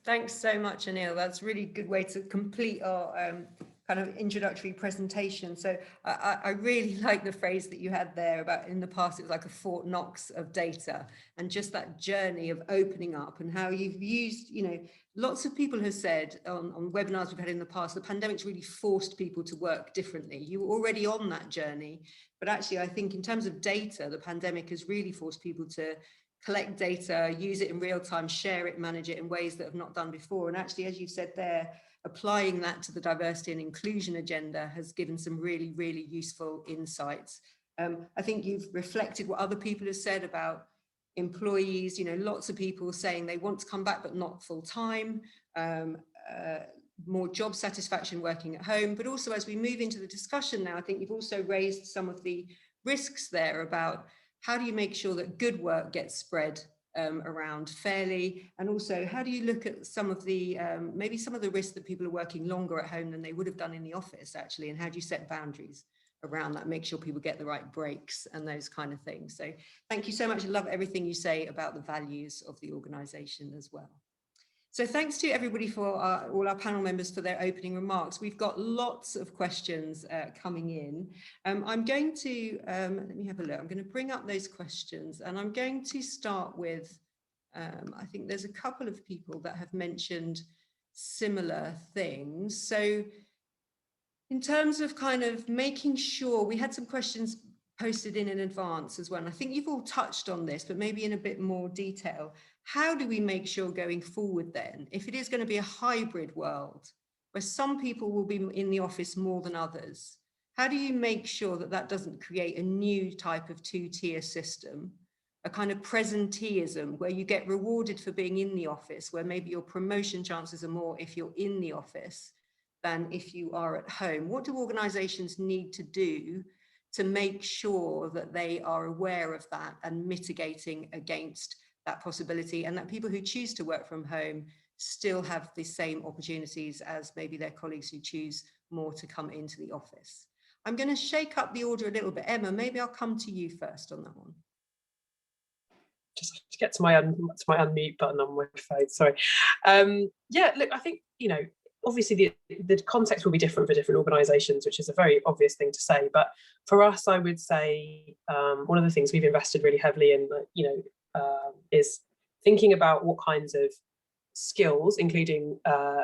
Thanks so much, Anil. That's a really good way to complete our kind of introductory presentation. So I really like the phrase that you had there about in the past, it was like a Fort Knox of data, and just that journey of opening up and how you've used, you know, lots of people have said on webinars we've had in the past, the pandemic's really forced people to work differently. You were already on that journey, but actually I think in terms of data, the pandemic has really forced people to collect data, use it in real time, share it, manage it in ways that have not done before. And actually, as you've said there, applying that to the diversity and inclusion agenda has given some really, really useful insights. I think you've reflected what other people have said about employees, you know, lots of people saying they want to come back, but not full time, more job satisfaction working at home. But also as we move into the discussion now, I think you've also raised some of the risks there about how do you make sure that good work gets spread around fairly? And also, how do you look at some of the, maybe some of the risks that people are working longer at home than they would have done in the office, actually? And how do you set boundaries around that, make sure people get the right breaks and those kind of things? So thank you so much. I love everything you say about the values of the organization as well. So thanks to everybody for all our panel members for their opening remarks. We've got lots of questions coming in. I'm going to, let me have a look. I'm going to bring up those questions and I'm going to start with, I think there's a couple of people that have mentioned similar things. So in terms of kind of making sure, we had some questions posted in advance as well. And I think you've all touched on this, but maybe in a bit more detail. How do we make sure going forward then, if it is going to be a hybrid world where some people will be in the office more than others, how do you make sure that that doesn't create a new type of two-tier system, a kind of presenteeism where you get rewarded for being in the office, where maybe your promotion chances are more if you're in the office than if you are at home? What do organizations need to do to make sure that they are aware of that and mitigating against that possibility, and that people who choose to work from home still have the same opportunities as maybe their colleagues who choose more to come into the office? I'm going to shake up the order a little bit. Emma, maybe I'll come to you first on that one. Just have to get to my unmute button on my phone, sorry. Yeah, look, I think, you know, obviously the context will be different for different organizations, which is a very obvious thing to say. But for us, I would say one of the things we've invested really heavily in, is thinking about what kinds of skills, including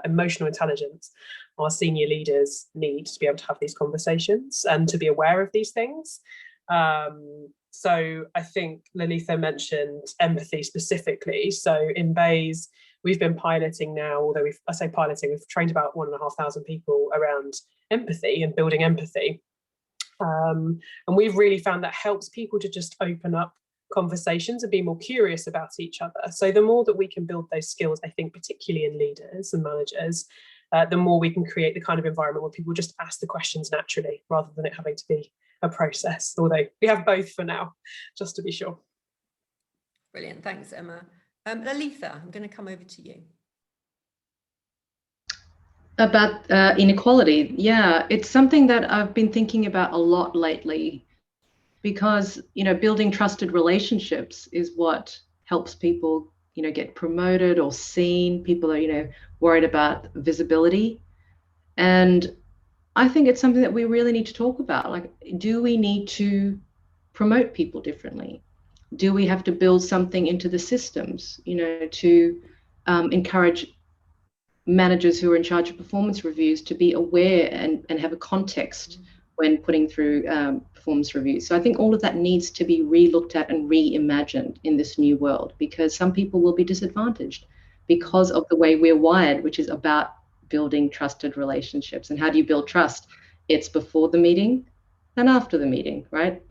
emotional intelligence, our senior leaders need to be able to have these conversations and to be aware of these things. So I think Lalitha mentioned empathy specifically. So in Bays, we've been piloting now, although we've trained about 1,500 people around empathy and building empathy. And we've really found that helps people to just open up conversations and be more curious about each other. So the more that we can build those skills, I think, particularly in leaders and managers, the more we can create the kind of environment where people just ask the questions naturally, rather than it having to be a process, although we have both for now, just to be sure. Brilliant, thanks, Emma. Lalitha, I'm going to come over to you. About inequality, yeah, it's something that I've been thinking about a lot lately, because building trusted relationships is what helps people get promoted or seen. People are worried about visibility, and I think it's something that we really need to talk about. Like, do we need to promote people differently? Do we have to build something into the systems, to encourage managers who are in charge of performance reviews to be aware and have a context when putting through performance reviews? So I think all of that needs to be re-looked at and reimagined in this new world, because some people will be disadvantaged because of the way we're wired, which is about building trusted relationships. And how do you build trust? It's before the meeting and after the meeting, right?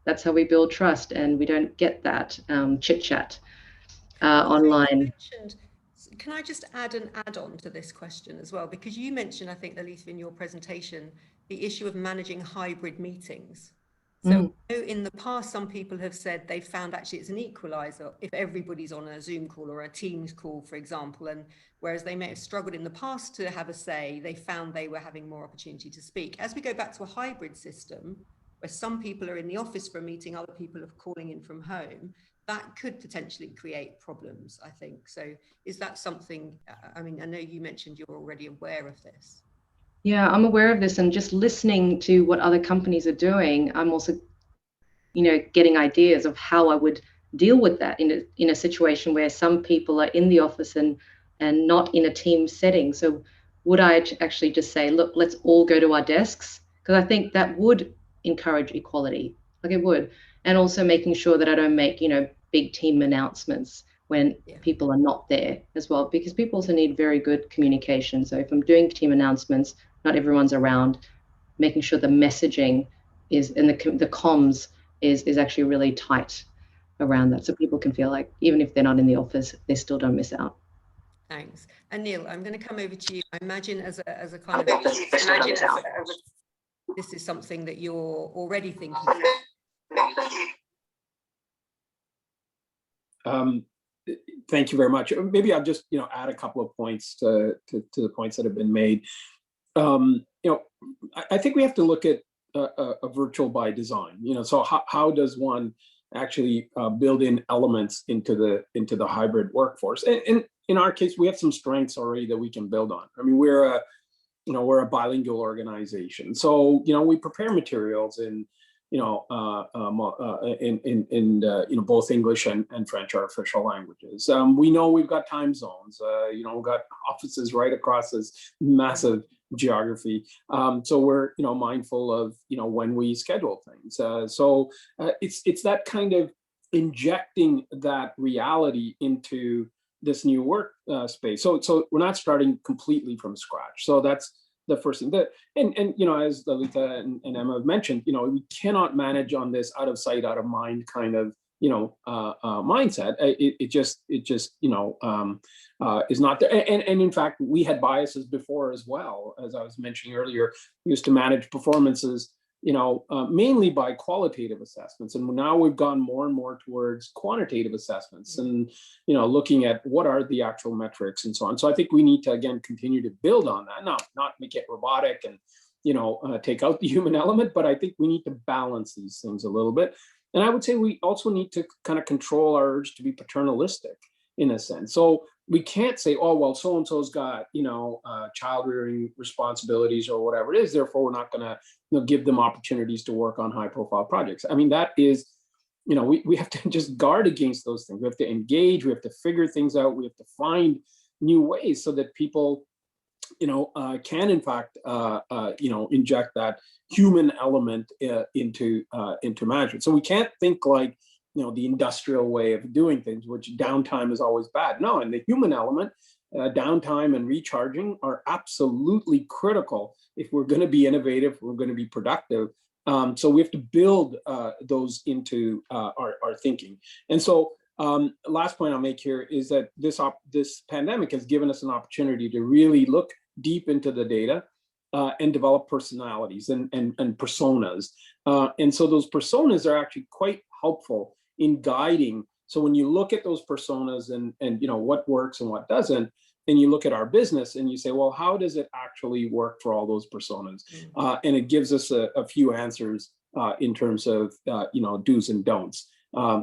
That's how we build trust, and we don't get that chit chat online. Can I just add an add-on to this question as well? Because you mentioned, I think, Lalitha, in your presentation, the issue of managing hybrid meetings. So in the past, some people have said they found actually it's an equalizer if everybody's on a Zoom call or a Teams call, for example, and whereas they may have struggled in the past to have a say, they found they were having more opportunity to speak. As we go back to a hybrid system, where some people are in the office for a meeting, other people are calling in from home, that could potentially create problems, I think. So is that something, I mean, I know you mentioned you're already aware of this. Yeah, I'm aware of this, and just listening to what other companies are doing, I'm also, getting ideas of how I would deal with that in a situation where some people are in the office and not in a team setting. So would I actually just say, look, let's all go to our desks? Because I think that would encourage equality, like it would. And also making sure that I don't make, big team announcements when people are not there as well, because people also need very good communication. So if I'm doing team announcements, not everyone's around, making sure the messaging is, and the comms is actually really tight around that, so people can feel like even if they're not in the office, they still don't miss out. Thanks. And Neil, I'm going to come over to you. I imagine as a kind of, this is something that you're already thinking. Thank you very much. Maybe I'll just add a couple of points to the points that have been made. I think we have to look at a virtual by design. So how does one actually build in elements into the hybrid workforce? And in our case, we have some strengths already that we can build on. I mean, we're a bilingual organization, so we prepare materials in both English and French, our official languages. We know we've got time zones. We've got offices right across this massive geography. So we're mindful of when we schedule things. So it's that kind of injecting that reality into this new work space. So we're not starting completely from scratch. So that's the first thing. And as Lalitha and Emma have mentioned, we cannot manage on this out of sight, out of mind kind of mindset. It just is not there. And in fact, we had biases before as well. As I was mentioning earlier, we used to manage performances mainly by qualitative assessments. And now we've gone more and more towards quantitative assessments and, looking at what are the actual metrics and so on. So I think we need to, again, continue to build on that, not make it robotic and, take out the human element, but I think we need to balance these things a little bit. And I would say we also need to kind of control our urge to be paternalistic in a sense. So we can't say, oh, well, so-and-so's got, child rearing responsibilities or whatever it is, therefore we're not going to give them opportunities to work on high profile projects. I mean, that is, we have to just guard against those things. We have to engage, we have to figure things out, we have to find new ways so that people, can in fact, inject that human element into management. So we can't think like, the industrial way of doing things, which downtime is always bad. No, and the human element, downtime and recharging are absolutely critical if we're going to be innovative, we're going to be productive. So we have to build those into our thinking. And so last point I'll make here is that this pandemic has given us an opportunity to really look deep into the data and develop personalities and personas. And so those personas are actually quite helpful in guiding. So when you look at those personas and what works and what doesn't, and you look at our business and you say, well, how does it actually work for all those personas? And it gives us a few answers in terms of do's and don'ts.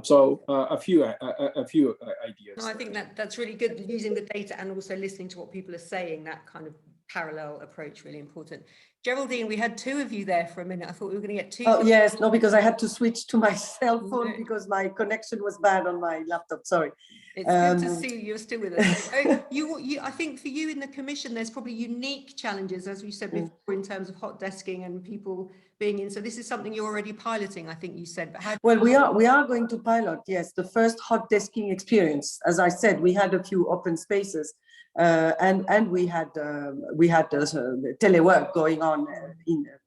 So a few ideas. No, I think that's really good, using the data and also listening to what people are saying. That kind of parallel approach, really important. Geraldine, we had two of you there for a minute. I thought we were going to get two. Oh, yes, no, because I had to switch to my cell phone because my connection was bad on my laptop. Sorry. It's good to see you. You're still with us. I think for you in the commission, there's probably unique challenges, as we said before, in terms of hot desking and people being in. So this is something you're already piloting, I think you said. But well, we are going to pilot, yes, the first hot desking experience. As I said, we had a few open spaces. And we had telework going on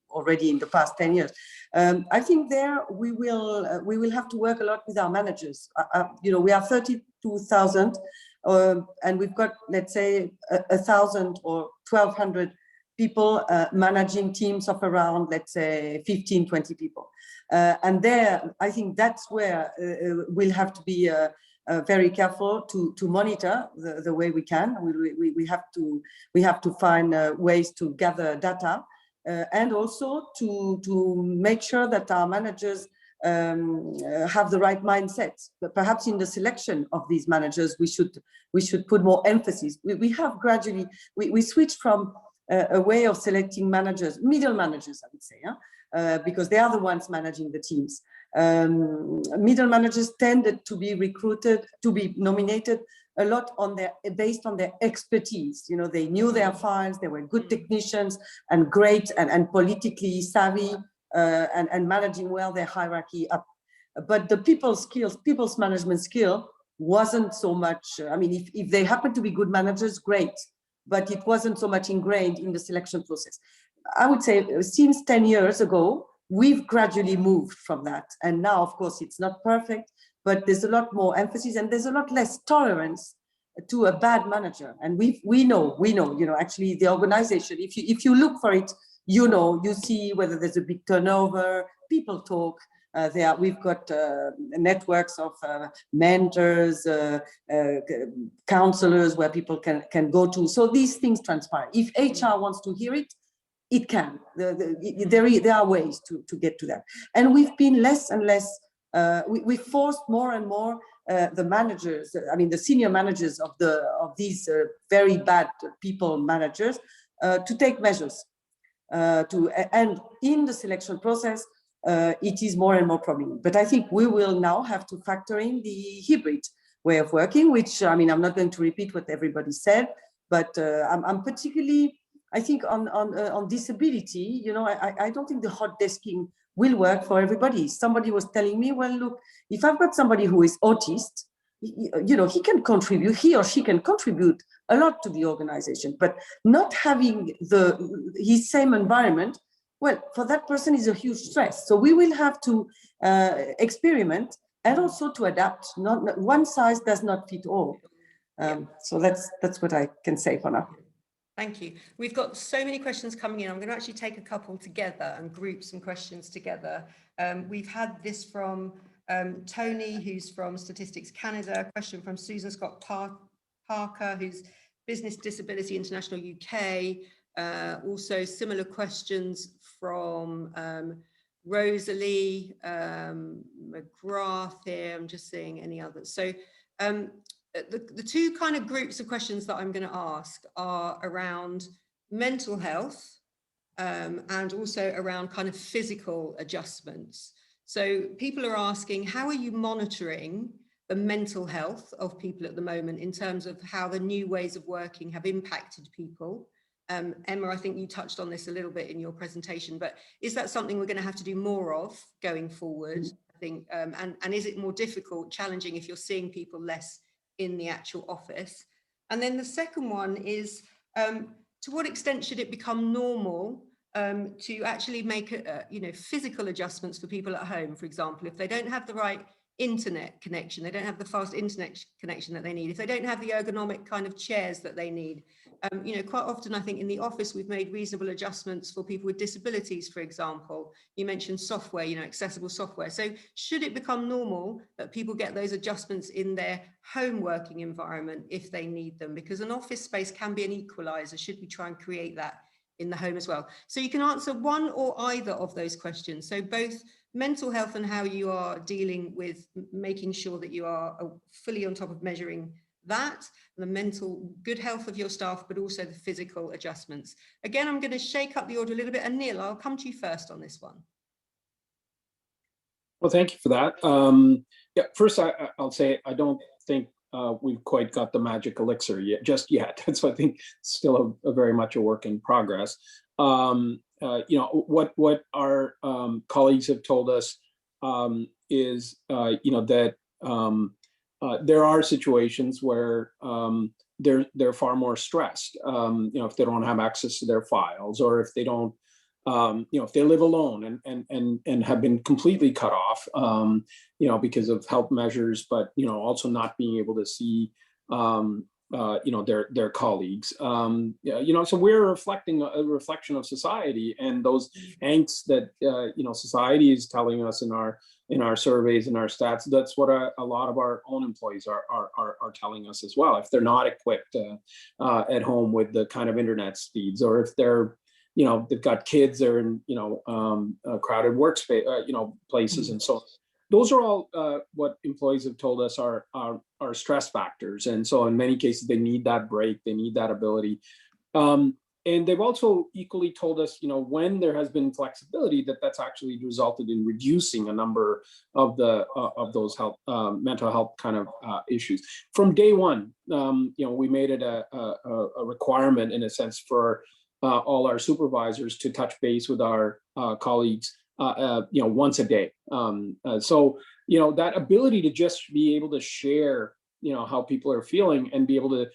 already in the past 10 years. I think there we will have to work a lot with our managers. We are 32,000 and we've got, let's say, 1,000 or 1,200 people managing teams of around, let's say, 15, 20 people. And there, I think that's where we'll have to be very careful to monitor the way we can. We have to find ways to gather data and also to make sure that our managers have the right mindset. But perhaps in the selection of these managers, we should put more emphasis. We have gradually we switched from a way of selecting managers, middle managers, I would say, because they are the ones managing the teams. Middle managers tended to be recruited, to be nominated a lot based on their expertise. They knew their files, they were good technicians and great and politically savvy and managing well their hierarchy up. But the people's management skill wasn't so much, if they happen to be good managers, great, but it wasn't so much ingrained in the selection process. I would say since 10 years ago, we've gradually moved from that. And now, of course, it's not perfect, but there's a lot more emphasis and there's a lot less tolerance to a bad manager. And we know, actually the organization, if you look for it, you see whether there's a big turnover, people talk. We've got networks of mentors, counselors where people can go to. So these things transpire. If HR wants to hear it, it can. There are ways to get to that. And we've been less and less, we forced more and more the managers, the senior managers of these very bad people managers to take measures. And in the selection process, it is more and more prominent. But I think we will now have to factor in the hybrid way of working, which, I'm not going to repeat what everybody said, but I'm particularly, I think on disability, I don't think the hot desking will work for everybody. Somebody was telling me, well, look, if I've got somebody who is autist, he can contribute, he or she can contribute a lot to the organization, but not having his same environment, well, for that person is a huge stress. So we will have to experiment and also to adapt. Not one size does not fit all. So that's what I can say for now. Thank you. We've got so many questions coming in. I'm going to actually take a couple together and group some questions together. We've had this from Tony, who's from Statistics Canada, a question from Susan Scott Parker, who's Business Disability International UK. Also similar questions from Rosalie McGrath here. I'm just seeing any others. So the two kind of groups of questions that I'm going to ask are around mental health and also around kind of physical adjustments. So people are asking, how are you monitoring the mental health of people at the moment in terms of how the new ways of working have impacted people? Emma, I think you touched on this a little bit in your presentation, but is that something we're going to have to do more of going forward? I think, and is it more difficult, challenging if you're seeing people less in the actual office? And then the second one is, to what extent should it become normal to actually make physical adjustments for people at home? For example, if they don't have the right internet connection, they don't have the fast internet connection that they need, if they don't have the ergonomic kind of chairs that they need, quite often I think in the office we've made reasonable adjustments for people with disabilities, for example. You mentioned software, accessible software. So should it become normal that people get those adjustments in their home working environment if they need them? Because an office space can be an equalizer. Should we try and create that in the home as well? So you can answer one or either of those questions. So both mental health and how you are dealing with making sure that you are fully on top of measuring that, the mental good health of your staff, but also the physical adjustments. Again, I'm going to shake up the order a little bit. And Neil, I'll come to you first on this one. Well, thank you for that. Yeah, first, I'll say I don't think we've quite got the magic elixir just yet. So I think it's still a very much a work in progress. What our colleagues have told us is, that there are situations where they're far more stressed. If they don't have access to their files, or if they don't, if they live alone and have been completely cut off, because of health measures, but also not being able to see their colleagues. So we're reflecting a reflection of society, and those angst that society is telling us in our surveys and our stats. That's what a lot of our own employees are telling us as well. If they're not equipped at home with the kind of internet speeds, or if they're they've got kids, they're in crowded workspace places and so on. Those are all what employees have told us are stress factors. And so in many cases, they need that break, they need that ability. And they've also equally told us, when there has been flexibility, that's actually resulted in reducing a number of those mental health kind of issues. From day one, we made it a requirement, in a sense, for all our supervisors to touch base with our colleagues once a day. So that ability to just be able to share how people are feeling and be able to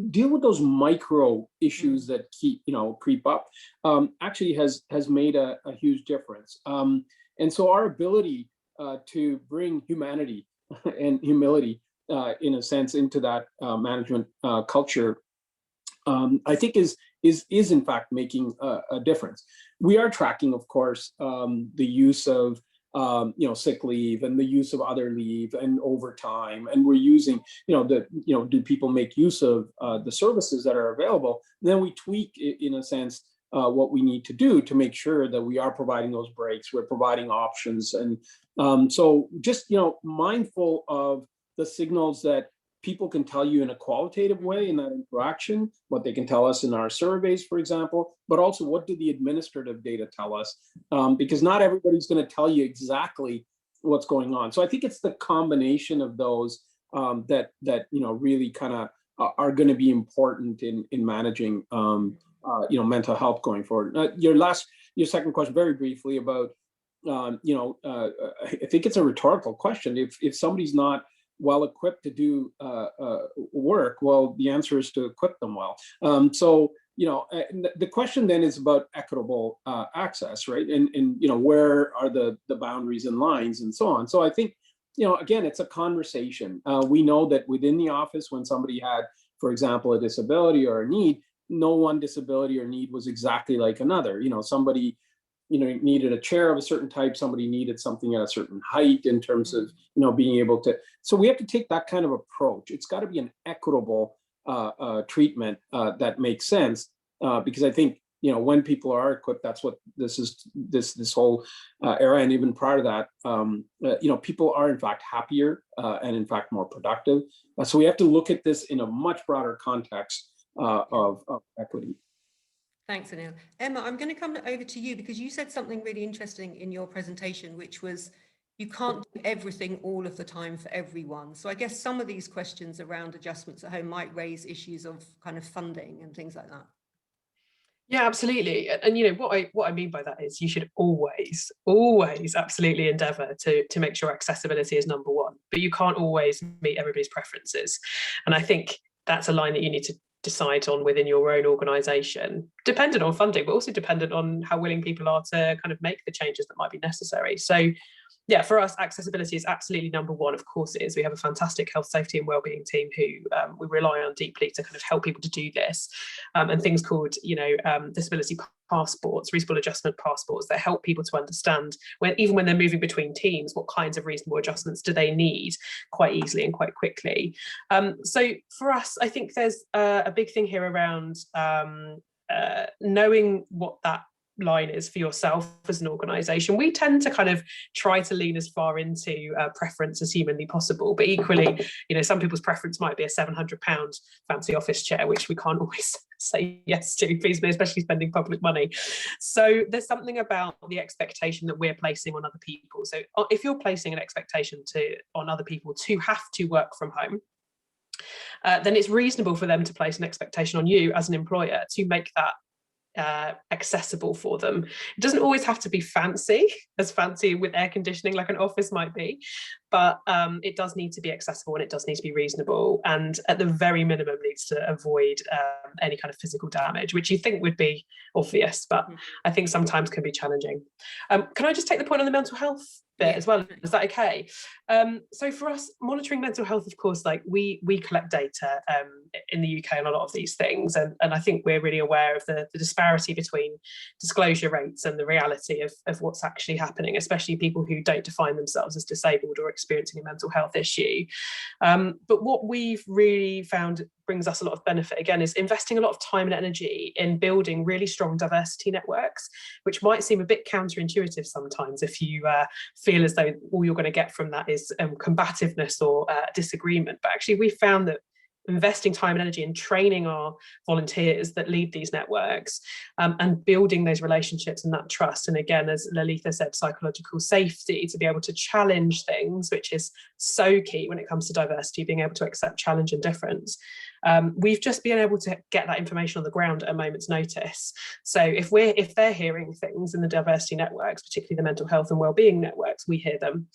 deal with those micro issues that creep up actually has made a huge difference. And so our ability to bring humanity and humility in a sense into that management culture, I think is in fact making a difference. We are tracking, of course, the use of sick leave and the use of other leave and overtime, and we're using do people make use of the services that are available? And then we tweak, in a sense, what we need to do to make sure that we are providing those breaks, we're providing options, and so just mindful of the signals that people can tell you in a qualitative way in that interaction, what they can tell us in our surveys, for example, but also what do the administrative data tell us? Because not everybody's going to tell you exactly what's going on. So I think it's the combination of those that really kind of are going to be important in managing mental health going forward. Your second question, very briefly, about I think it's a rhetorical question. If somebody's not well equipped to do work, well, the answer is to equip them well. So the question then is about equitable access, right? And where are the boundaries and lines and so on. So I think again, it's a conversation. We know that within the office, when somebody had, for example, a disability or a need, no one disability or need was exactly like another. Somebody needed a chair of a certain type, somebody needed something at a certain height in terms of, being able to, so we have to take that kind of approach. It's got to be an equitable treatment that makes sense, because I think, when people are equipped, that's what this whole era, and even prior to that, people are in fact happier and in fact more productive. So we have to look at this in a much broader context of equity. Thanks, Anil. Emma, I'm going to come over to you because you said something really interesting in your presentation, which was you can't do everything all of the time for everyone. So I guess some of these questions around adjustments at home might raise issues of kind of funding and things like that. Yeah, absolutely. And what I mean by that is you should always absolutely endeavour to make sure accessibility is number one, but you can't always meet everybody's preferences. And I think that's a line that you need to decide on within your own organisation, dependent on funding, but also dependent on how willing people are to kind of make the changes that might be necessary. So yeah, for us, accessibility is absolutely number one. Of course it is. We have a fantastic health, safety and wellbeing team who we rely on deeply to kind of help people to do this. And things called, disability passports, reasonable adjustment passports that help people to understand even when they're moving between teams, what kinds of reasonable adjustments do they need quite easily and quite quickly. So for us, I think there's a big thing here around knowing what that line is for yourself as an organisation. We tend to kind of try to lean as far into preference as humanly possible, but equally, some people's preference might be a £700 fancy office chair, which we can't always say yes to, feasibly, especially spending public money. So there's something about the expectation that we're placing on other people. So if you're placing an expectation on other people to have to work from home, then it's reasonable for them to place an expectation on you as an employer to make that accessible for them. It doesn't always have to be fancy with air conditioning like an office might be, but it does need to be accessible and it does need to be reasonable, and at the very minimum needs to avoid any kind of physical damage, which you think would be obvious, but I think sometimes can be challenging. Can I just take the point on the mental health bit as well? Is that okay? So for us, monitoring mental health, of course, like we collect data in the UK on a lot of these things, and I think we're really aware of the disparity between disclosure rates and the reality of what's actually happening, especially people who don't define themselves as disabled or experiencing a mental health issue. But what we've really found brings us a lot of benefit, again, is investing a lot of time and energy in building really strong diversity networks, which might seem a bit counterintuitive sometimes if you feel as though all you're going to get from that is combativeness or disagreement. But actually, we found that investing time and energy in training our volunteers that lead these networks and building those relationships and that trust, and again, as Lalitha said, psychological safety to be able to challenge things, which is so key when it comes to diversity, being able to accept challenge and difference. We've just been able to get that information on the ground at a moment's notice. So if they're hearing things in the diversity networks, particularly the mental health and wellbeing networks, we hear them.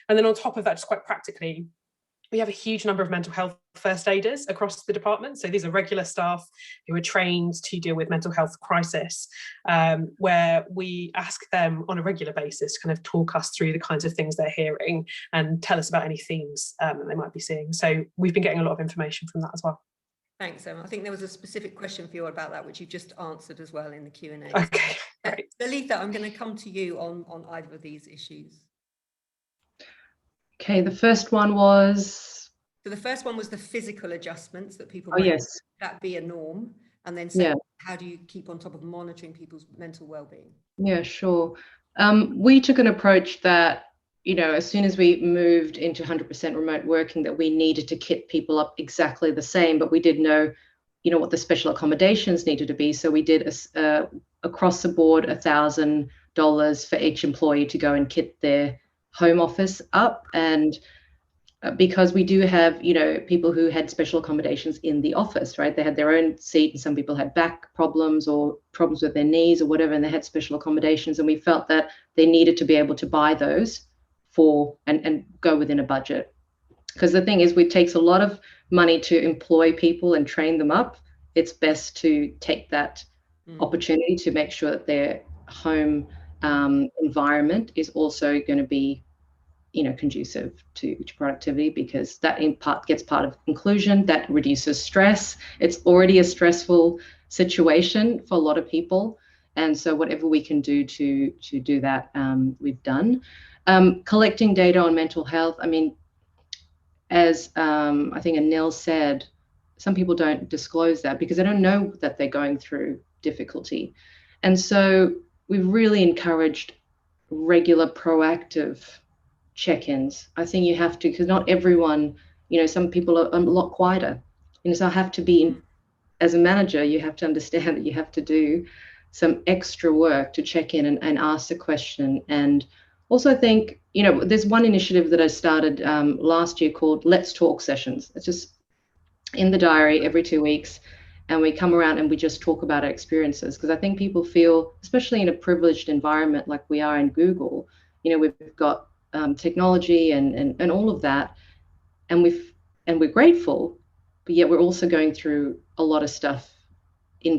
And then on top of that, just quite practically, we have a huge number of mental health first aiders across the department. So these are regular staff who are trained to deal with mental health crisis, where we ask them on a regular basis to kind of talk us through the kinds of things they're hearing and tell us about any themes that they might be seeing. So we've been getting a lot of information from that as well. Thanks, Emma. I think there was a specific question for you about that, which you just answered as well in the Q&A. Okay, great. Lalitha, I'm going to come to you on either of these issues. Okay, the first one was... So the first one was the physical adjustments that people might that be a norm. And then how do you keep on top of monitoring people's mental well-being? Yeah, sure. We took an approach that, as soon as we moved into 100% remote working, that we needed to kit people up exactly the same, but we did know, what the special accommodations needed to be. So we did across the board $1,000 for each employee to go and kit their home office up. And because we do have, people who had special accommodations in the office, right? They had their own seat, and some people had back problems or problems with their knees or whatever, and they had special accommodations. And we felt that they needed to be able to buy those and go within a budget. Because the thing is, it takes a lot of money to employ people and train them up. It's best to take that opportunity to make sure that their home environment is also going to be conducive to productivity, because that in part gets part of inclusion, that reduces stress. It's already a stressful situation for a lot of people, and so whatever we can do to do that, we've done. Collecting data on mental health, I mean, as I think Anil said, some people don't disclose that because they don't know that they're going through difficulty. And so we've really encouraged regular proactive check-ins. I think you have to, because not everyone, some people are a lot quieter. So I have to be, as a manager, you have to understand that you have to do some extra work to check in and ask the question. And also I think, there's one initiative that I started last year called Let's Talk Sessions. It's just in the diary every 2 weeks. And we come around and we just talk about our experiences, because I think people feel, especially in a privileged environment like we are in Google, we've got technology and all of that, and we're grateful, but yet we're also going through a lot of stuff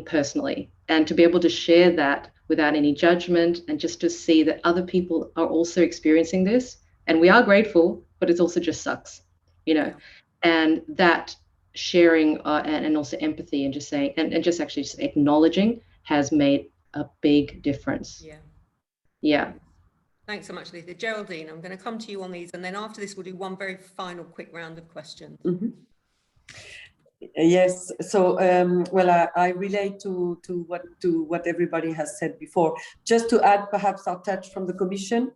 personally, and to be able to share that without any judgment, and just to see that other people are also experiencing this, and we are grateful, but it also just sucks, and that sharing and also empathy, and just saying and just actually just acknowledging has made a big difference. Yeah. Thanks so much, Lisa. Geraldine, I'm going to come to you on these, and then after this we'll do one very final quick round of questions. Yes, so well, I relate to what everybody has said before. Just to add perhaps our touch from the Commission,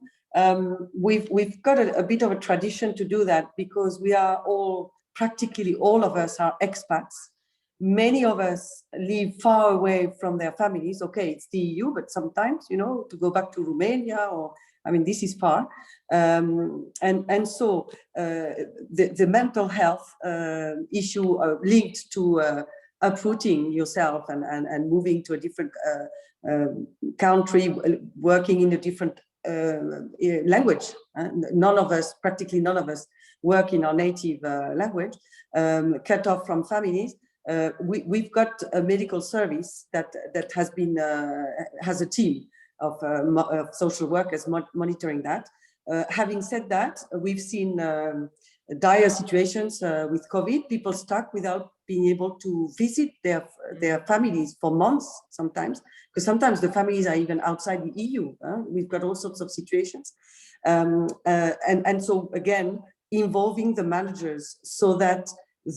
we've got a bit of a tradition to do that, because we are practically all of us are expats. Many of us live far away from their families. Okay, it's the EU, but sometimes, to go back to Romania, or this is far. And so the mental health issue linked to uprooting yourself and moving to a different country, working in a different language. Practically none of us work in our native language, cut off from families. We've got a medical service that has a team of social workers monitoring that. Having said that, we've seen dire situations with COVID, people stuck without being able to visit their families for months sometimes, because sometimes the families are even outside the EU. We've got all sorts of situations. And so again, involving the managers so that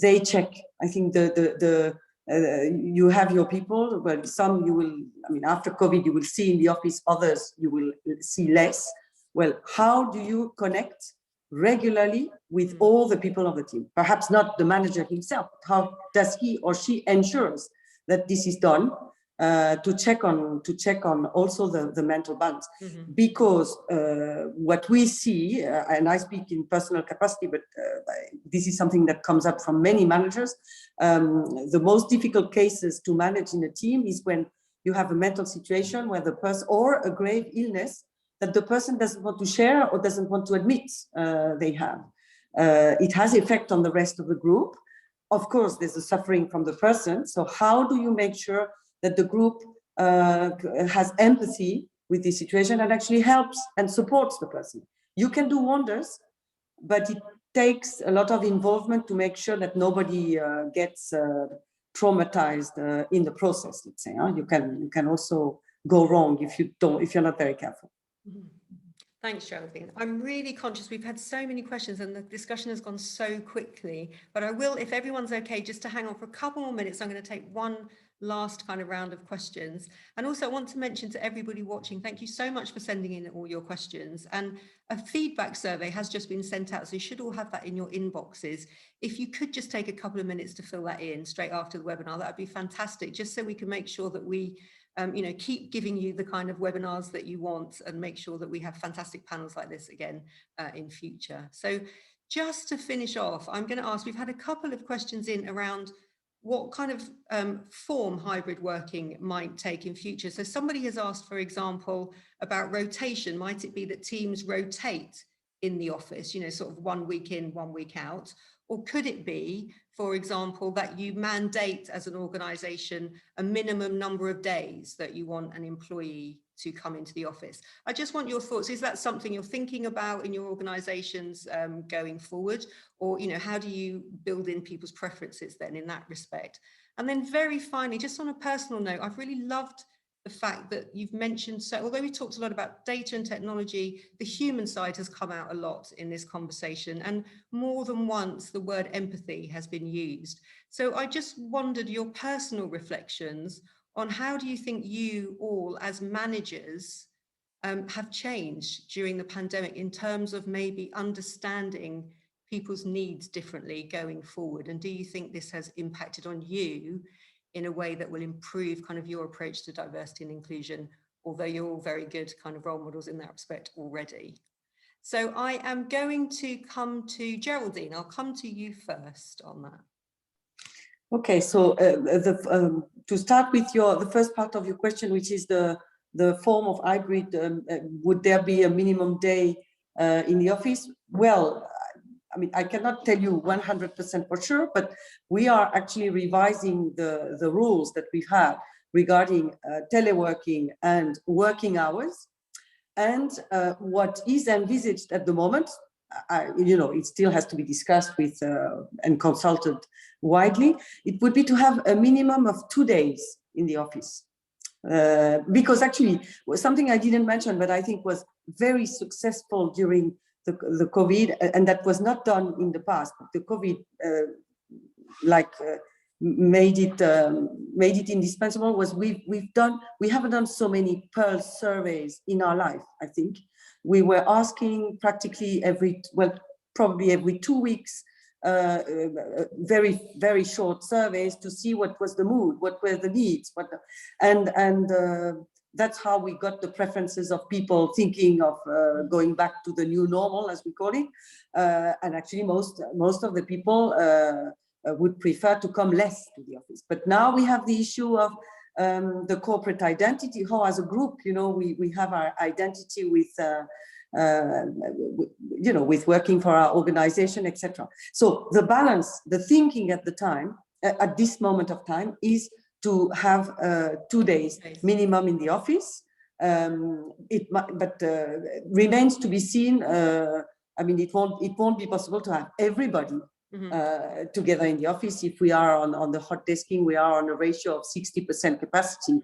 they check. I think you have your people, but some you will, after COVID, you will see in the office, others you will see less. Well, how do you connect regularly with all the people of the team? Perhaps not the manager himself. How does he or she ensures that this is done? To check on also the mental balance, because what we see, and I speak in personal capacity, but this is something that comes up from many managers. The most difficult cases to manage in a team is when you have a mental situation where the person, or a grave illness that the person doesn't want to share or doesn't want to admit they have. It has effect on the rest of the group. Of course, there's a suffering from the person. So how do you make sure that the group has empathy with this situation and actually helps and supports the person? You can do wonders, but it takes a lot of involvement to make sure that nobody gets traumatized in the process. Let's say you can also go wrong if you're not very careful. Thanks, Geraldine. I'm really conscious we've had so many questions and the discussion has gone so quickly, but I will, if everyone's okay, just to hang on for a couple more minutes. I'm going to take one last kind of round of questions. And also I want to mention to everybody watching, thank you so much for sending in all your questions. And a feedback survey has just been sent out, so you should all have that in your inboxes. If you could just take a couple of minutes to fill that in straight after the webinar, that would be fantastic, just so we can make sure that we keep giving you the kind of webinars that you want and make sure that we have fantastic panels like this again in future. So just to finish off, I'm going to ask, we've had a couple of questions in around what kind of form hybrid working might take in future. So somebody has asked, for example, about rotation. Might it be that teams rotate in the office, sort of 1 week in, 1 week out? Or could it be, for example, that you mandate as an organization a minimum number of days that you want an employee to come into the office? I just want your thoughts. Is that something you're thinking about in your organizations going forward? Or, how do you build in people's preferences then in that respect? And then very finally, just on a personal note, I've really loved the fact that you've mentioned, so although we talked a lot about data and technology, the human side has come out a lot in this conversation, and more than once the word empathy has been used. So I just wondered your personal reflections on how do you think you all as managers have changed during the pandemic in terms of maybe understanding people's needs differently going forward? And do you think this has impacted on you in a way that will improve kind of your approach to diversity and inclusion, although you're all very good kind of role models in that respect already? So I am going to come to Geraldine. I'll come to you first on that. Okay, so to start with the first part of your question, which is the form of hybrid, would there be a minimum day in the office? Well, I mean, I cannot tell you 100% for sure, but we are actually revising the rules that we've had regarding teleworking and working hours. And what is envisaged at the moment, it still has to be discussed with and consulted widely. It would be to have a minimum of 2 days in the office. Because actually, something I didn't mention, but I think was very successful during the COVID, and that was not done in the past. The COVID made it indispensable. Was we haven't done so many Pulse surveys in our life. I think we were asking practically probably every 2 weeks, very, very short surveys to see what was the mood, what were the needs, that's how we got the preferences of people thinking of going back to the new normal, as we call it. And actually, most of the people would prefer to come less to the office. But now we have the issue of the corporate identity. How, as a group, we have our identity with. With working for our organization, etc. So the balance, the thinking at the time, at this moment of time, is to have 2 days minimum in the office. Remains to be seen. I mean, it won't be possible to have everybody together in the office. If we are on the hot desking, we are on a ratio of 60% capacity.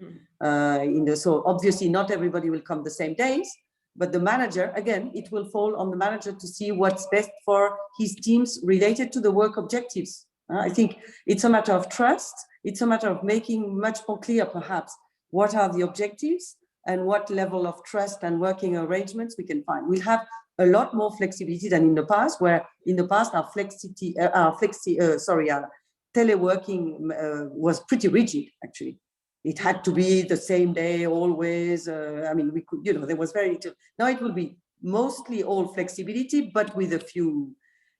So obviously not everybody will come the same days. But the manager, again, it will fall on the manager to see what's best for his teams related to the work objectives. I think it's a matter of trust. It's a matter of making much more clear, perhaps, what are the objectives and what level of trust and working arrangements we can find. We'll have a lot more flexibility than in the past, where in the past our teleworking was pretty rigid, actually. It had to be the same day always. I mean, we could, there was very little. Now it will be mostly all flexibility, but with a few,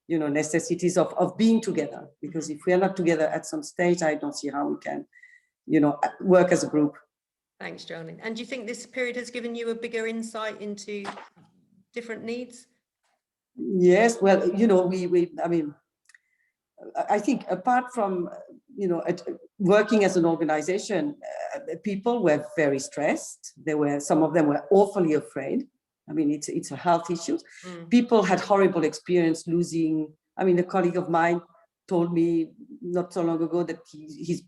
necessities of being together. Because if we are not together at some stage, I don't see how we can, work as a group. Thanks, Geraldine. And do you think this period has given you a bigger insight into different needs? Yes, well, I think apart from, working as an organization, people were very stressed. Some of them were awfully afraid. I mean, it's a health issue. People had horrible experience losing. I mean, a colleague of mine told me not so long ago that his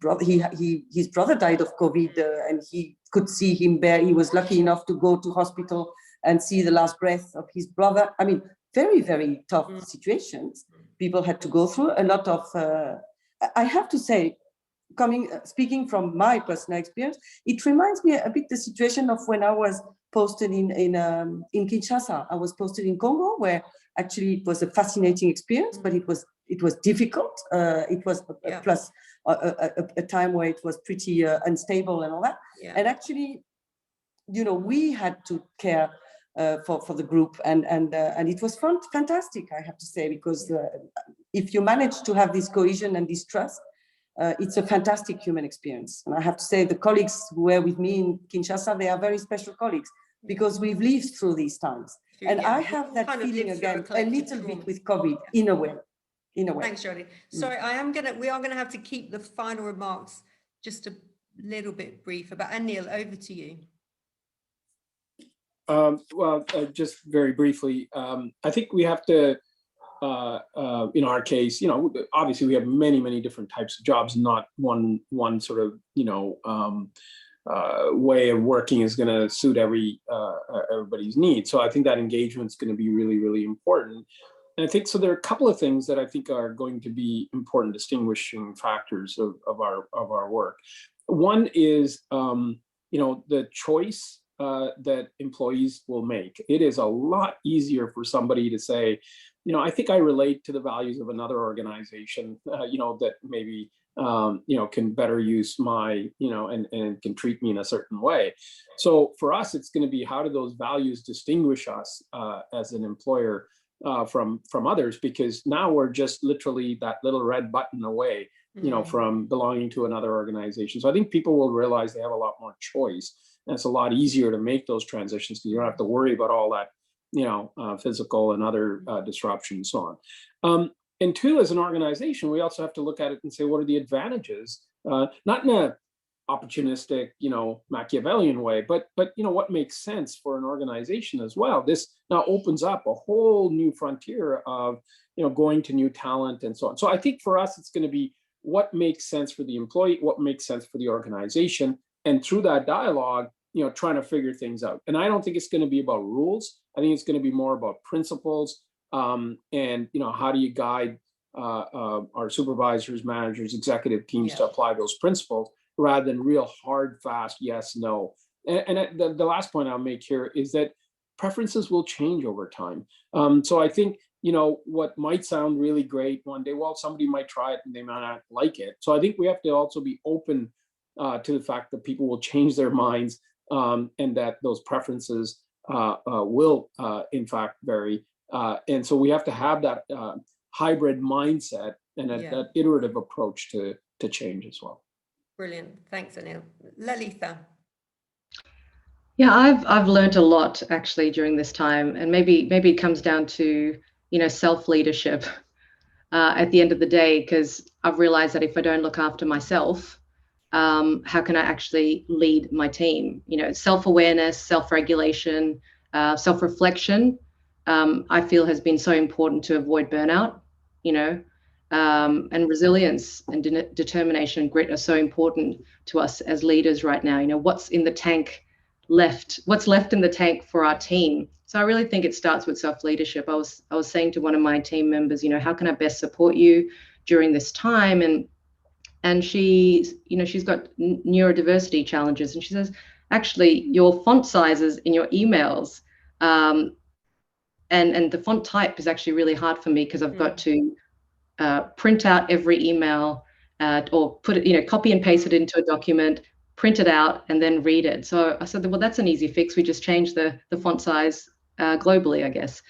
brother died of COVID, and he could see him there. He was lucky enough to go to hospital and see the last breath of his brother. I mean, very, very tough situations people had to go through. A lot of, I have to say, speaking from my personal experience, it reminds me a bit the situation of when I was posted in Kinshasa. I was posted in Congo, where actually it was a fascinating experience, but it was difficult. It was plus a time where it was pretty unstable and all that. Yeah. And actually, we had to care for the group, and it was fantastic, I have to say, because if you manage to have this cohesion and this trust, it's a fantastic human experience. And I have to say, the colleagues who were with me in Kinshasa, they are very special colleagues, because we've lived through these times. And I have that feeling again a little bit with COVID, in a way. Thanks, Jodie. Sorry, we are gonna have to keep the final remarks just a little bit briefer, but Anil, over to you. Just very briefly, I think we have to, in our case, obviously we have many different types of jobs, not one sort of, way of working is going to suit everybody's needs. So I think that engagement is going to be really important. And I think so. There are a couple of things that I think are going to be important distinguishing factors of our work. One is, the choice that employees will make. It is a lot easier for somebody to say, I think I relate to the values of another organization, that maybe, can better use my, and can treat me in a certain way. So for us, it's going to be, how do those values distinguish us as an employer from others? Because now we're just literally that little red button away, from belonging to another organization. So I think people will realize they have a lot more choice, and it's a lot easier to make those transitions because you don't have to worry about all that, physical and other disruption and so on. And two, as an organization, we also have to look at it and say, what are the advantages? Not in a opportunistic, Machiavellian way, but what makes sense for an organization as well. This now opens up a whole new frontier of, going to new talent and so on. So I think for us, it's going to be what makes sense for the employee, what makes sense for the organization, and through that dialogue, trying to figure things out. And I don't think it's going to be about rules. I think it's going to be more about principles. And how do you guide our supervisors, managers, executive teams to apply those principles rather than real hard, fast, yes, no. And the last point I'll make here is that preferences will change over time. So I think, what might sound really great one day, well, somebody might try it and they might not like it. So I think we have to also be open to the fact that people will change their minds, and that those preferences will, in fact, vary. And so we have to have that hybrid mindset and that iterative approach to change as well. Brilliant. Thanks, Anil. Lalitha. Yeah, I've learned a lot actually during this time, and maybe it comes down to self-leadership at the end of the day, because I've realized that if I don't look after myself, how can I actually lead my team? Self-awareness, self-regulation, self-reflection, I feel has been so important to avoid burnout, and resilience and determination and grit are so important to us as leaders right now. What's in the tank left? What's left in the tank for our team? So I really think it starts with self-leadership. I was saying to one of my team members, how can I best support you during this time? And she's got neurodiversity challenges, and she says, actually, your font sizes in your emails, and the font type is actually really hard for me because I've got to print out every email or put it, copy and paste it into a document, print it out, and then read it. So I said, well, that's an easy fix. We just change the font size globally, I guess.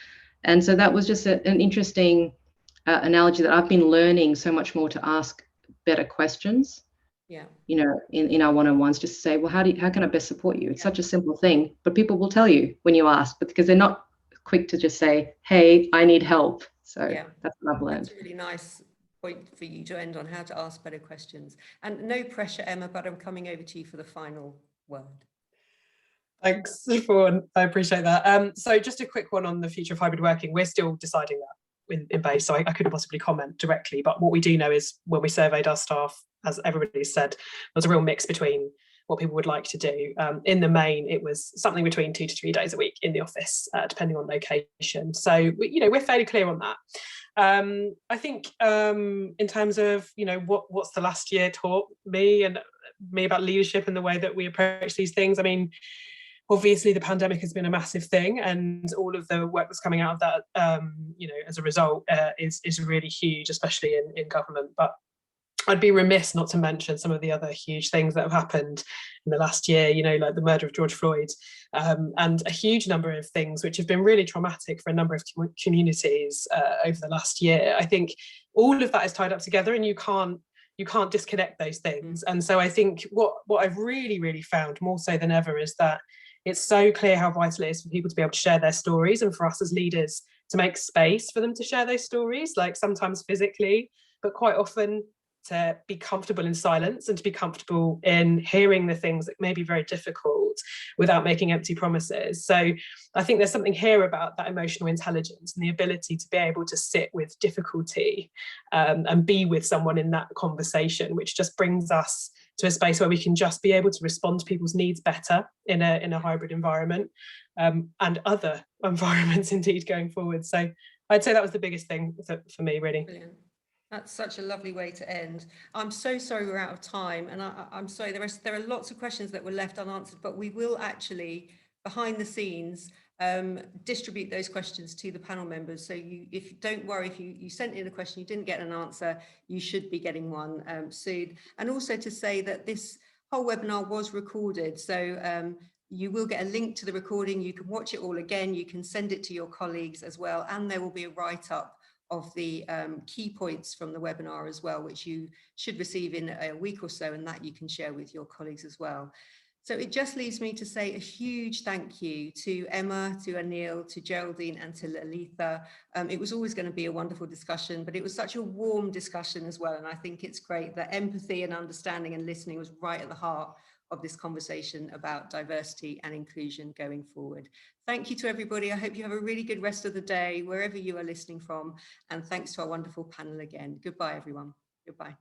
And so that was just an interesting analogy that I've been learning so much more to ask better questions. Yeah. In our one-on-ones, just to say, well, how can I best support you? It's such a simple thing, but people will tell you when you ask, but because they're not quick to just say, hey, I need help. So that's what I've learned. That's a really nice point for you to end on, how to ask better questions. And no pressure, Emma, but I'm coming over to you for the final word. Thanks, Siobhan. I appreciate that. So just a quick one on the future of hybrid working. We're still deciding that in base, so I couldn't possibly comment directly. But what we do know is when we surveyed our staff, as everybody said, there was a real mix between what people would like to do. In the main, it was something between 2 to 3 days a week in the office, depending on location. So, we're fairly clear on that. I think in terms of, what's the last year taught me about leadership and the way that we approach these things. I mean, obviously the pandemic has been a massive thing, and all of the work that's coming out of that, as a result, is really huge, especially in government. But I'd be remiss not to mention some of the other huge things that have happened in the last year, like the murder of George Floyd, and a huge number of things which have been really traumatic for a number of communities over the last year. I think all of that is tied up together, and you can't disconnect those things. And so I think what I've really, really found more so than ever is that it's so clear how vital it is for people to be able to share their stories, and for us as leaders to make space for them to share those stories, like sometimes physically, but quite often to be comfortable in silence and to be comfortable in hearing the things that may be very difficult without making empty promises. So I think there's something here about that emotional intelligence and the ability to be able to sit with difficulty and be with someone in that conversation, which just brings us to a space where we can just be able to respond to people's needs better in a hybrid environment, and other environments indeed going forward. So I'd say that was the biggest thing for me, really. Brilliant. That's such a lovely way to end. I'm so sorry we're out of time, and I'm sorry there are lots of questions that were left unanswered, but we will actually, behind the scenes, distribute those questions to the panel members. So don't worry if you sent in a question, you didn't get an answer, you should be getting one soon. And also to say that this whole webinar was recorded, so you will get a link to the recording. You can watch it all again. You can send it to your colleagues as well, and there will be a write-up of the key points from the webinar as well, which you should receive in a week or so, and that you can share with your colleagues as well. So it just leaves me to say a huge thank you to Emma, to Anil, to Geraldine, and to Lalitha. It was always going to be a wonderful discussion, but it was such a warm discussion as well. And I think it's great that empathy and understanding and listening was right at the heart of this conversation about diversity and inclusion going forward. Thank you to everybody. I hope you have a really good rest of the day, wherever you are listening from. And thanks to our wonderful panel again. Goodbye, everyone. Goodbye.